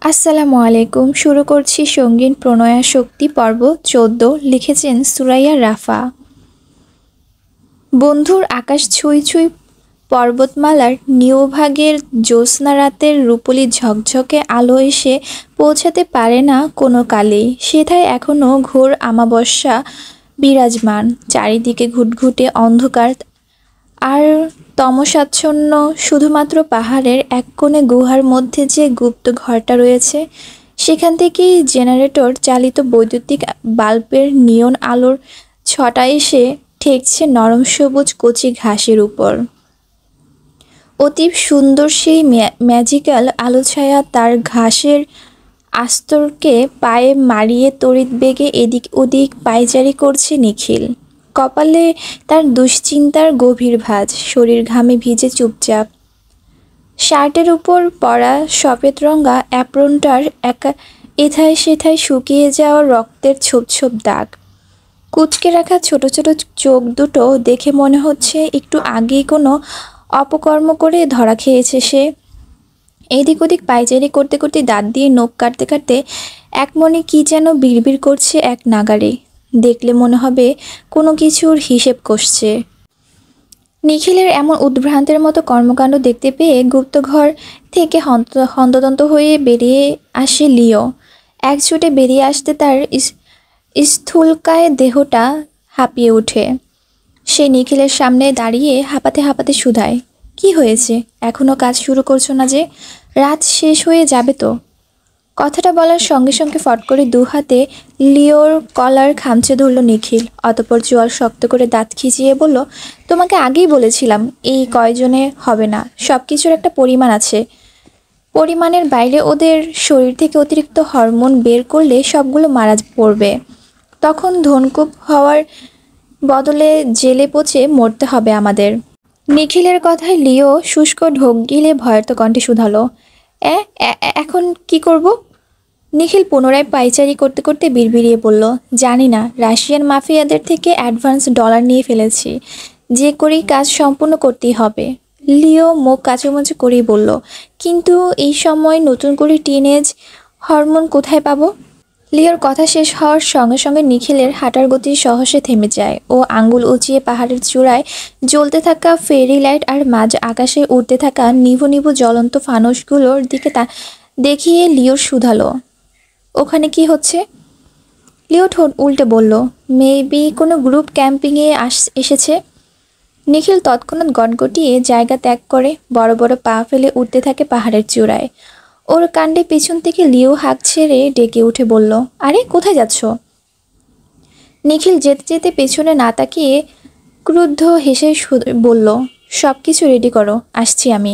আসসালামু আলাইকুম। শুরু করছি সঙ্গীন প্রণয়াশক্তি পর্ব ১৪। লিখেছেন সুরাইয়া রাফা। বন্ধুর আকাশ ছুঁই ছুঁই পর্বতমালার নিয়ভাগের জ্যোৎস্না রাতের রূপলি ঝকঝকে আলো এসে পৌঁছাতে পারে না কোনো কালেই। সেথায় এখনো ঘোর আমাবস্যা বিরাজমান, চারিদিকে ঘুটঘুটে অন্ধকার আর তমসাচ্ছন্ন। শুধুমাত্র পাহাড়ের এক কোণে গুহার মধ্যে যে গুপ্ত ঘরটা রয়েছে, সেখান থেকেই জেনারেটর চালিত বৈদ্যুতিক বাল্বের নিয়ন আলোর ছটা এসে ঠেকছে নরম সবুজ কচি ঘাসের উপর। অতীব সুন্দর সেই ম্যাজিক্যাল আলোছায়া তার ঘাসের আস্তরকে পায়ে মারিয়ে তড়িৎ বেগে এদিক ওদিক পায়চারি করছে নিখিল। কপালে তার দুশ্চিন্তার গভীর ভাঁজ, শরীর ঘামে ভিজে চুপচাপ। শার্টের উপর পরা সফেদ রঙা অ্যাপ্রনটার এথায় সেথায় শুকিয়ে যাওয়া রক্তের ছোপ ছোপ দাগ, কুঁচকে রাখা ছোট ছোট চোখ দুটো দেখে মনে হচ্ছে একটু আগেই কোনো অপকর্ম করে ধরা খেয়েছে সে। এদিক ওদিক পায়চারি করতে করতে দাঁত দিয়ে নখ কাটতে কাটতে এক মনে কী যেন বিড়বিড় করছে এক নাগাড়ে। দেখলে মনে হবে কোনো কিছুর হিসেব কষছে। নিখিলের এমন উদ্ভ্রান্তের মতো কর্মকাণ্ড দেখতে পেয়ে গুপ্তঘর থেকে হন্তদন্ত হয়ে বেরিয়ে আসে লিও। একছুটে বেরিয়ে আসতে তার স্থূলকায় দেহটা হাঁপিয়ে ওঠে। সে নিখিলের সামনে দাঁড়িয়ে হাঁপাতে হাঁপাতে শুধায়, কি হয়েছে? এখনও কাজ শুরু করছো না যে? রাত শেষ হয়ে যাবে তো। কথাটা বলার সঙ্গে সঙ্গে ফট করে দু হাতে লিওর কলার খামচে ধরল নিখিল। অতঃপর চোয়াল শক্ত করে দাঁত খিচিয়ে বলল, তোমাকে আগেই বলেছিলাম এই কয়জনে হবে না, সব কিছুর একটা পরিমাণ আছে। পরিমাণের বাইরে ওদের শরীর থেকে অতিরিক্ত হরমোন বের করলে সবগুলো মারা পড়বে। তখন ধনকুপ হওয়ার বদলে জেলে পচে মরতে হবে আমাদের। নিখিলের কথায় লিও শুষ্ক ঢোক গিলে ভয়ার্ত কণ্ঠে শুধালো, এখন কি করব? নিখিল পুনরায় পায়চারি করতে করতে বিড়বিড়িয়ে বলল, জানি না, রাশিয়ান মাফিয়াদের থেকে অ্যাডভান্স ডলার নিয়ে ফেলেছি, যে করেই কাজ সম্পূর্ণ করতেই হবে। লিও মুখ কাচুমাচু করেই বলল, কিন্তু এই সময় নতুন করে টিনেজ হরমোন কোথায় পাবো? লিওর কথা শেষ হওয়ার সঙ্গে সঙ্গে নিখিলের হাঁটার গতি সহসে থেমে যায়। ও আঙ্গুল উঁচিয়ে পাহাড়ের চূড়ায় জ্বলতে থাকা ফেরি লাইট আর মাঝ আকাশে উড়তে থাকা নিভু নিভু জ্বলন্ত ফানুসগুলোর দিকে দেখিয়ে লিওর শুধালো, ওখানে কি হচ্ছে? লিও ঠোঁট উল্টে বলল, মেবি কোনো গ্রুপ ক্যাম্পিংয়ে এসেছে। নিখিল তৎক্ষণাৎ গটগটিয়ে জায়গা ত্যাগ করে বড় বড় পা ফেলে উঠতে থাকে পাহাড়ের চূড়ায়। ওর কাণ্ডে পিছন থেকে লিও হাঁক ছেড়ে ডেকে উঠে বলল, আরে কোথায় যাচ্ছ? নিখিল যেতে যেতে পেছনে না তাকিয়ে ক্রুদ্ধ হেসে বলল, সব কিছু রেডি করো, আসছি আমি।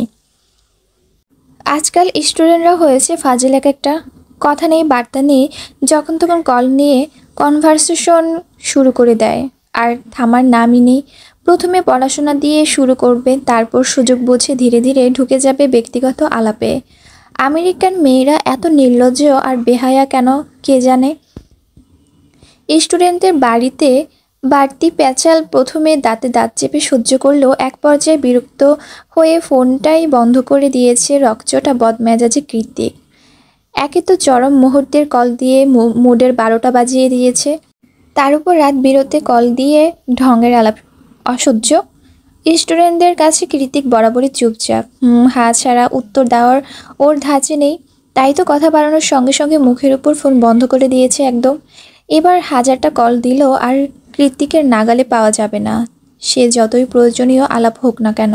আজকাল স্টুডেন্টরা হয়েছে ফাজিল এক একটা, কথা নেই বার্তা নেই, যখন তখন কল নিয়ে কনভারসেশন শুরু করে দেয়, আর থামার নামই নেই। প্রথমে পড়াশোনা দিয়ে শুরু করবে, তারপর সুযোগ বুঝে ধীরে ধীরে ঢুকে যাবে ব্যক্তিগত আলাপে। আমেরিকান মেয়েরা এত নির্লজ্জ আর বেহায়া কেন কে জানে। স্টুডেন্টদের বাড়িতে বাড়তি প্যাচাল প্রথমে দাঁতে দাঁত চেপে সহ্য করলেও এক পর্যায়ে বিরক্ত হয়ে ফোনটাই বন্ধ করে দিয়েছে রকচটা বদমেজাজি কৃত্তিক। একে তো চরম মুহূর্তের কল দিয়ে মুডের 12টা বাজিয়ে দিয়েছে, তার উপর রাত বিরতে কল দিয়ে ঢঙের আলাপ অসহ্য। স্টুডেন্টদের কাছে কৃত্তিক বরাবরই চুপচাপ, হা ছাড়া উত্তর দেওয়ার ওর ধাঁচে নেই। তাই তো কথা বাড়ানোর সঙ্গে সঙ্গে মুখের উপর ফোন বন্ধ করে দিয়েছে একদম। এবার হাজারটা কল দিলেও আর কৃত্তিকের নাগালে পাওয়া যাবে না, সে যতই প্রয়োজনীয় আলাপ হোক না কেন।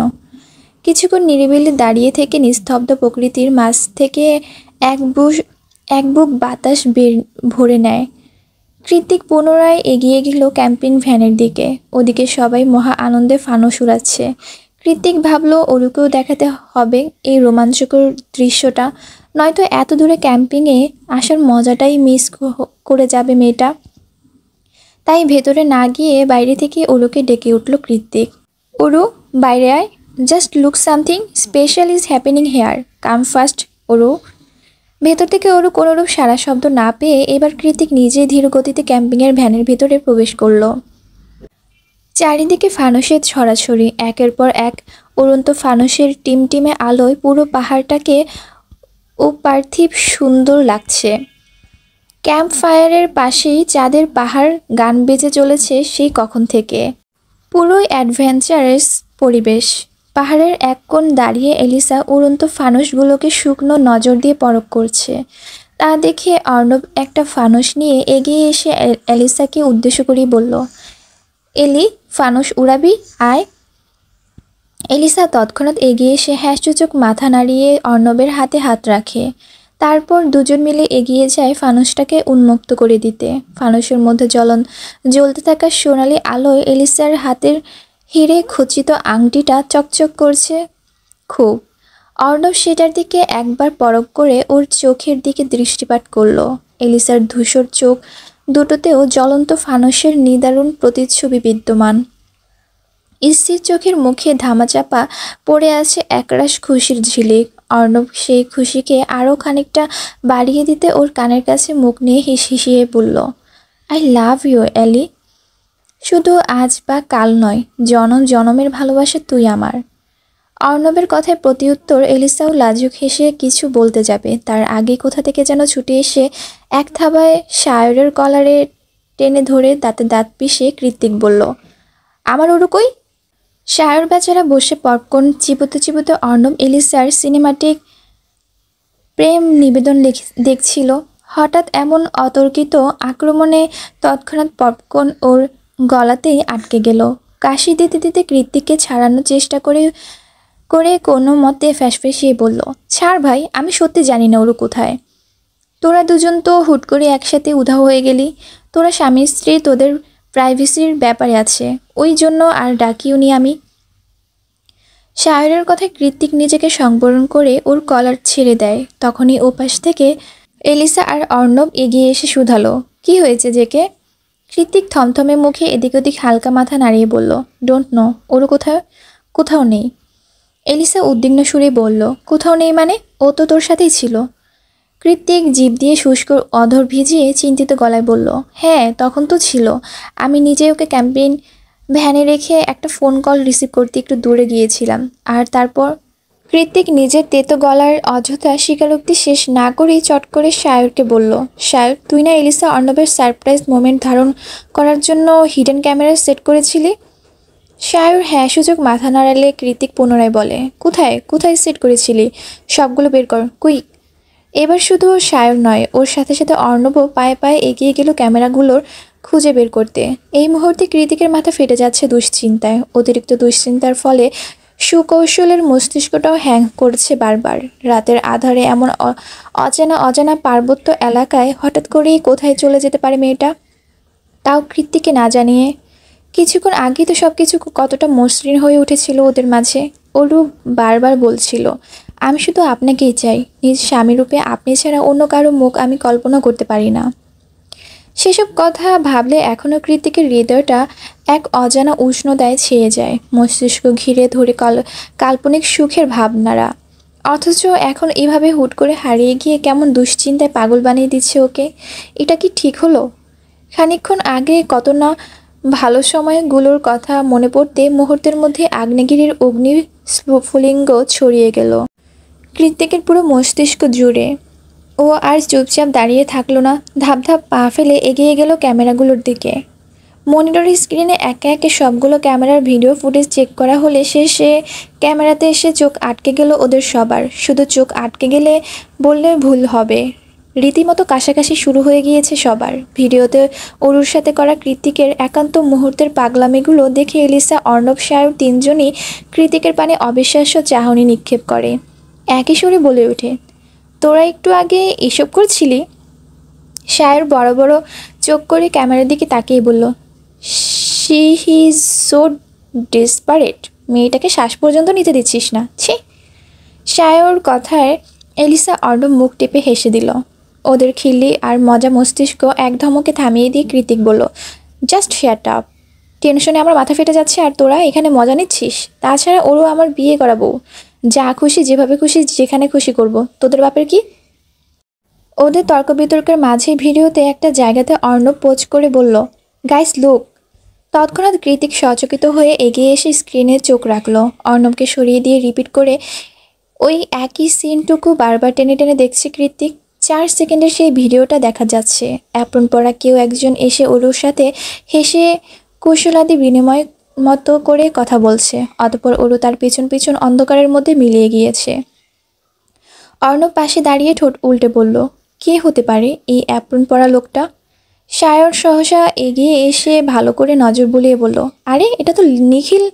কিছুক্ষণ নিরিবিলি দাঁড়িয়ে থেকে নিস্তব্ধ প্রকৃতির মাঝ থেকে এক বুক বাতাস ভরে নেয়। কৃত্তিক পুনরায় এগিয়ে গেল ক্যাম্পিং ভ্যানের দিকে। ওদিকে সবাই মহা আনন্দে ফানুস উড়াচ্ছে। কৃত্তিক ভাবল ওরুকেও দেখাতে হবে এই রোমাঞ্চকর দৃশ্যটা, নয়তো এত দূরে ক্যাম্পিংয়ে আসার মজাটাই মিস করে যাবে মেয়েটা। তাই ভেতরে না গিয়ে বাইরে থেকে ওরুকে ডেকে উঠল কৃত্তিক, ওরু বাইরে আয়, just look, something special is happening here, come fast Oru. ভেতর থেকে ওরু কোনোরূপ সারা শব্দ না পেয়ে এবার কৃত্তিক নিজেই ধীর গতিতে ক্যাম্পিংয়ের ভ্যানের ভিতরে প্রবেশ করল। চারিদিকে ফানুসের ছড়াছড়ি, একের পর এক উড়ন্ত ফানুসের টিমটিমে আলোয় পুরো পাহাড়টাকে ও পার্থিব সুন্দর লাগছে। ক্যাম্প ফায়ারের পাশেই চাঁদের পাহাড় গান বেজে চলেছে সেই কখন থেকে। পুরোই অ্যাডভেঞ্চারাস পরিবেশ। পাহাড়ের এক কোণ দাঁড়িয়ে এলিসা উড়ন্ত ফানুসগুলোকে শুকনো নজর দিয়ে পরখ করছে। তা দেখে অর্ণব একটা ফানুস নিয়ে এগিয়ে এসে এলিসাকে উদ্দেশ্য করেই বলল, এলি, ফানুস উড়াবি, আয়। এলিসা তৎক্ষণাৎ এগিয়ে এসে হ্যাঁসূচক মাথা নাড়িয়ে অর্ণবের হাতে হাত রাখে। তারপর দুজন মিলে এগিয়ে যায় ফানুসটাকে উন্মুক্ত করে দিতে। ফানুসের মধ্যে জ্বলতে থাকা সোনালি আলোয় এলিসার হাতের হিরে খচিত আংটিটা চকচক করছে খুব। অর্ণব সেটার দিকে একবার পরখ করে ওর চোখের দিকে দৃষ্টিপাত করলো। এলিসার ধূসর চোখ দুটোতেও জ্বলন্ত ফানুসের নিদারুণ প্রতিচ্ছবি বিদ্যমান। স্থির চোখের মুখে ধামাচাপা পড়ে আছে একরাশ খুশির ঝিলিক। অর্ণব সেই খুশিকে আরও খানিকটা বাড়িয়ে দিতে ওর কানের কাছে মুখ নিয়ে হিসিয়ে বলল, আই লাভ ইউ এলি। শুধু আজ বা কাল নয়, জনম জনমের ভালোবাসা তুই আমার। অর্ণবের কথায় প্রতিউত্তর এলিসাও লাজুক হেসে কিছু বলতে যাবে, তার আগে কোথা থেকে যেন ছুটে এসে এক থাবায় শায়রের কলারে টেনে ধরে দাঁতে দাঁত পিষে কৃত্তিক বলল, আমার ওরু কই? শায়র বেচারা বসে পপকর্ন চিবোতে চিবোতে অর্ণব এলিসার সিনেমাটিক প্রেম নিবেদন দেখছিল। হঠাৎ এমন অতর্কিত আক্রমণে তৎক্ষণাৎ পপকর্ন ওর গলাতেই আটকে গেল। কাশি দিতে দিতে কৃত্তিককে ছাড়ানোর চেষ্টা করে করে কোনো মতে ফ্যাসফ্যাসিয়ে বলল, ছাড় ভাই, আমি সত্যি জানি না ওরু কোথায়। তোরা দুজন তো হুট করে একসাথে উধাও হয়ে গেলি। তোরা স্বামী স্ত্রী, তোদের প্রাইভেসির ব্যাপারে আছে, ওই জন্য আর ডাকিও নি আমি। শায়রের কথায় কৃত্তিক নিজেকে সংবরণ করে ওর কলার ছেড়ে দেয়। তখনই ওপাশ থেকে এলিসা আর অর্ণব এগিয়ে এসে শুধালো, কি হয়েছে জেকে? কৃত্তিক থমথমে মুখে এদিক ওদিক হালকা মাথা নাড়িয়ে বলল, ডোন্ট নো। ওরও কোথাও নেই। এলিসা উদ্বিগ্ন সুরে বলল, কোথাও নেই মানে? ও তো তোর সাথেই ছিল। কৃত্তিক জিভ দিয়ে শুষ্ক অধর ভিজিয়ে চিন্তিত গলায় বলল, হ্যাঁ তখন তো ছিল। আমি নিজে ওকে ক্যাম্পেইন ভ্যানে রেখে একটা ফোন কল রিসিভ করতে একটু দূরে গিয়েছিলাম। আর তারপর? কৃত্তিক নিজের তেতো গলার অযথা স্বীকারোক্তি শেষ না করেই চট করে শায়রকে বলল, শায়র, তুই না এলিসা অর্ণবের সারপ্রাইজ মোমেন্ট ধারণ করার জন্য হিডেন ক্যামেরা সেট করেছিলি? শায়র হ্যাঁ সূচক মাথা নাড়ালে কৃত্তিক পুনরায় বলে, কোথায় কোথায় সেট করেছিলি? সবগুলো বের কর, কুইক। এবার শুধু শায়র নয়, ওর সাথে সাথে অর্ণবও পায়ে পায়ে এগিয়ে গেল ক্যামেরাগুলোর খুঁজে বের করতে। এই মুহূর্তে কৃতিকের মাথা ফেটে যাচ্ছে দুশ্চিন্তায়। অতিরিক্ত দুশ্চিন্তার ফলে সুকৌশলের মস্তিষ্কটাও হ্যাং করছে বারবার। রাতের আধারে এমন অজানা অজানা পার্বত্য এলাকায় হঠাৎ করেই কোথায় চলে যেতে পারে মেয়েটা, তাও কৃত্তিকে না জানিয়ে। কিছুক্ষণ আগেই তো সব কিছু কতটা মসৃণ হয়ে উঠেছিল ওদের মাঝে। ওরু বারবার বলছিল, আমি শুধু আপনাকেই চাই, নিজ স্বামীরূপে আপনি ছাড়া অন্য কারো মুখ আমি কল্পনা করতে পারি না। সেসব কথা ভাবলে এখনও কৃত্তিকের হৃদয়টা এক অজানা উষ্ণতায় ছেয়ে যায়। মস্তিষ্ক ঘিরে ধরে কাল্পনিক সুখের ভাবনারা। অথচ এখন এভাবে হুট করে হারিয়ে গিয়ে কেমন দুশ্চিন্তায় পাগল বানিয়ে দিচ্ছে ওকে। এটা কি ঠিক হলো? খানিকক্ষণ আগে কত না ভালো সময়গুলোর কথা মনে পড়তে মুহূর্তের মধ্যে আগ্নেয়গিরির অগ্নি স্ফুলিঙ্গ ছড়িয়ে গেল কৃত্তিকের পুরো মস্তিষ্ক জুড়ে। ও আর চুপচাপ দাঁড়িয়ে থাকলো না, ধাপ ধাপ পা ফেলে এগিয়ে গেল ক্যামেরাগুলোর দিকে। মনিটরের স্ক্রিনে একে একে সবগুলো ক্যামেরার ভিডিও ফুটেজ চেক করা হলে শেষে ক্যামেরাতে এসে চোখ আটকে গেল ওদের সবার। শুধু চোখ আটকে গেলে বললে ভুল হবে, রীতিমতো কাশাকাশি শুরু হয়ে গিয়েছে সবার। ভিডিওতে অরুর সাথে করা কৃত্তিকের একান্ত মুহূর্তের পাগলামিগুলো দেখে এলিসা, অর্ণব, শায়র তিনজনই কৃত্তিকের পানে অবিশ্বাস্য চাহনি নিক্ষেপ করে। একই সুরে বলে ওঠে, তোরা একটু আগে এসব করছিলি? শায়র বড় বড় চোখ করে ক্যামেরার দিকে তাকিয়ে বলল, শি ইজ সো ডেসপারেট। মেয়েটাকে শ্বাস পর্যন্ত নিতে দিচ্ছিস না, ছি। শায়র কথায় এলিসা অর্ণব মুখ টেপে হেসে দিল। ওদের খিল্লি আর মজা মস্তিষ্ক এক ধমকে থামিয়ে দিয়ে কৃতিক বলল, জাস্ট শ্যাট আপ। টেনশনে আমার মাথা ফেটে যাচ্ছে আর তোরা এখানে মজা নিচ্ছিস। তাছাড়া ওরও আমার বিয়ে করাবো, যা খুশি যেভাবে খুশি যেখানে খুশি করব। তোদের বাপের কি? ওদের তর্ক বিতর্কের মাঝে ভিডিওতে একটা জায়গাতে অর্ণব পোজ করে বলল, গাইস লুক। তৎক্ষণাৎ কৃতিক সচকিত হয়ে এগিয়ে এসে স্ক্রিনে চোখ রাখল। অর্ণবকে সরিয়ে দিয়ে রিপিট করে ওই একই সিনটুকু বারবার টেনে টেনে দেখছে কৃত্তিক। 4 সেকেন্ডের সেই ভিডিওটা দেখা যাচ্ছে। অ্যাপ্রন পরা কেউ একজন এসে ওরুর সাথে হেসে কুশলাদি বিনিময় মতো করে কথা বলছে। অতঃপর ওরু তার পিছন পিছন অন্ধকারের মধ্যে মিলিয়ে গিয়েছে। অর্ণব পাশে দাঁড়িয়ে ঠোঁট উল্টে বলল, কে হতে পারে এই অ্যাপ্রন পরা লোকটা? সায়র সহসা এগিয়ে এসে ভালো করে নজর বুলিয়ে বলল, আরে এটা তো নিখিল,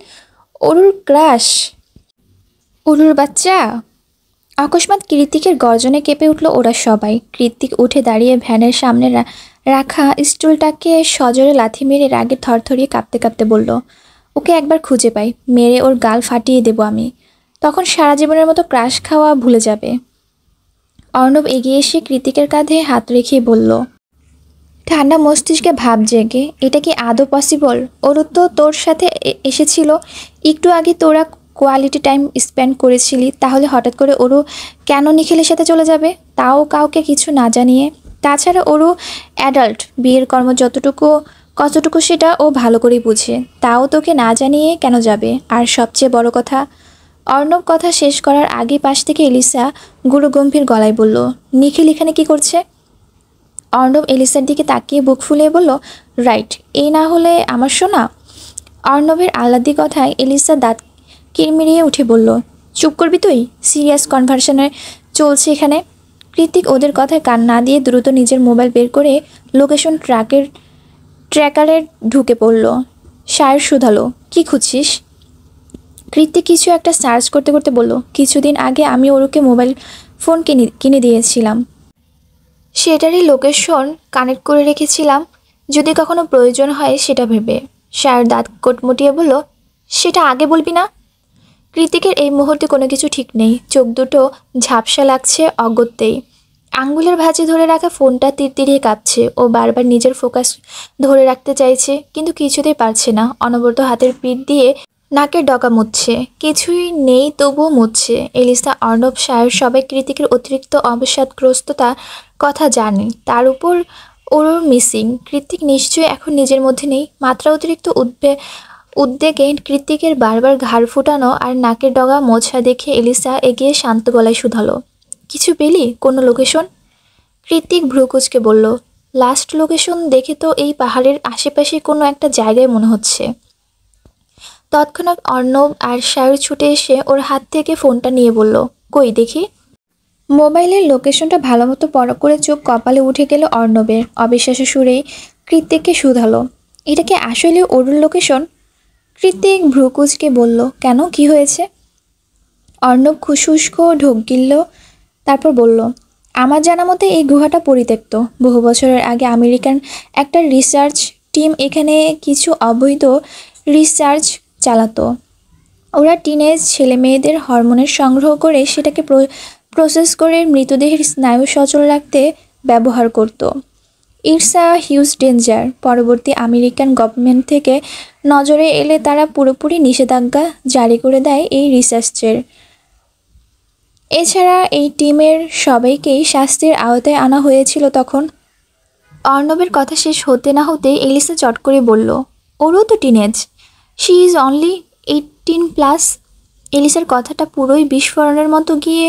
অরুর ক্রাশ। অরুর বাচ্চা। অকস্মাৎ কৃত্তিকের গর্জনে কেঁপে উঠল ওরা সবাই। কৃত্তিক উঠে দাঁড়িয়ে ভ্যানের সামনে রাখা স্টুলটাকে সজোরে লাথি মেরে রাগে থরথরিয়ে কাঁপতে কাঁপতে বলল, ওকে একবার খুঁজে পাই, মেরে ওর গাল ফাটিয়ে দেব আমি। তখন সারা জীবনের মতো ক্রাশ খাওয়া ভুলে যাবে। অর্ণব এগিয়ে এসে কৃত্তিকের কাঁধে হাত রেখে বলল, ঠান্ডা মস্তিষ্কে ভাব জেগে, এটা কি আদৌ পসিবল? ওর তো তোর সাথে এসেছিল একটু আগে, তোরা কোয়ালিটি টাইম স্পেন্ড করেছিলি, তাহলে হঠাৎ করে ওরও কেন নিখিলের সাথে চলে যাবে, তাও কাউকে কিছু না জানিয়ে? তাছাড়া ওরও অ্যাডাল্ট, বিয়ের কর্ম কতটুকু সেটা ও ভালো করেই বুঝে, তাও তোকে না জানিয়ে কেন যাবে? আর সবচেয়ে বড় কথা। অর্ণব কথা শেষ করার আগে পাশ থেকে এলিসা গুরুগম্ভীর গলায় বলল, নিখিল এখানে কি করছে? অর্ণব এলিসার দিকে তাকিয়ে বুক ফুলিয়ে বলল, রাইট, এই না হলে আমার সোনা। অর্ণবের আহ্লাদি কথায় এলিসা দাঁত কিরমিরিয়ে উঠে বলল, চুপ করবি তুই? সিরিয়াস কনভারসেশনে চলছে এখানে। কৃত্তিক ওদের কথায় কান না দিয়ে দ্রুত নিজের মোবাইল বের করে লোকেশন ট্র্যাকারে ঢুকে পড়ল। সায়র শুধালো, কি খুঁজছিস? কৃত্তিক কিছু একটা সার্চ করতে করতে বলল, কিছুদিন আগে আমি ওরকে মোবাইল ফোন কিনে দিয়েছিলাম, সেটারই লোকেশন কানেক্ট করে রেখেছিলাম, যদি কখনো প্রয়োজন হয় সেটা ভেবে। সায়র দাঁত কোটমুটিয়ে বলল, সেটা আগে বলবি না? কৃতিকের এই মুহূর্তে কোনো কিছু ঠিক নেই, চোখ দুটো ঝাপসা লাগছে অগত্যেই। আঙ্গুলের ভাঁজে ধরে রাখা ফোনটা তিরতিরিয়ে কাঁপছে। ও বারবার নিজের ফোকাস ধরে রাখতে চাইছে, কিন্তু কিছুতেই পারছে না। অনবরত হাতের পিঠ দিয়ে নাকের ডগা মুছছে, কিছুই নেই তবুও মুছছে। এলিসা, অর্ণব, সায়র সবাই কৃতিকের অতিরিক্ত অবসাদগ্রস্ততা কথা জানে, তার উপর ওর মিসিং। কৃতিক নিশ্চয়ই এখন নিজের মধ্যে নেই। মাত্রা অতিরিক্ত উদ্বেগে কৃতিকের বারবার ঘাড় ফুটানো আর নাকের ডগা মোছা দেখে এলিসা এগিয়ে শান্ত গলায় শুধালো, কিছু পেলি? কোনো লোকেশন? কৃতিক ভ্রুকুচকে বলল, লাস্ট লোকেশন দেখে তো এই পাহাড়ের আশেপাশে কোনো একটা জায়গায় মনে হচ্ছে। তৎক্ষণাৎ অর্ণব আর সায়র ছুটে এসে ওর হাত থেকে ফোনটা নিয়ে বলল, কই দেখি। মোবাইলের লোকেশনটা ভালো মতো বড় করে চোখ কপালে উঠে গেল অর্ণবের। অবিশ্বাস্য সুরেই কৃতিককে শুধালো, এটা কি আসলে ওরুর লোকেশন? কৃতিক ভ্রুকুচকে বলল, কেন, কি হয়েছে? অর্ণব খুশুষ্ক ঢোক গিলল, তারপর বলল, আমার জানা মতে এই গুহাটা পরিত্যক্ত। বহু বছরের আগে আমেরিকান একটা রিসার্চ টিম এখানে কিছু অবৈধ রিসার্চ চালাতো। ওরা টিনেজ ছেলে মেয়েদের হরমোনের সংগ্রহ করে সেটাকে প্রসেস করে মৃতদেহের স্নায়ু সচল রাখতে ব্যবহার করত। It's a huge danger. পরবর্তী আমেরিকান গভর্নমেন্ট থেকে নজরে এলে তারা পুরোপুরি নিষেধাজ্ঞা জারি করে দেয় এই রিসার্চের। এছাড়া এই টিমের সবাইকেই শাস্তির আওতায় আনা হয়েছিল তখন। অর্ণবের কথা শেষ হতে না হতেই এলিসা চট করে বলল, ওরও তো টিনেজ, শি ইজ অনলি 18+। এলিসার কথাটা পুরোই বিস্ফোরণের মতো গিয়ে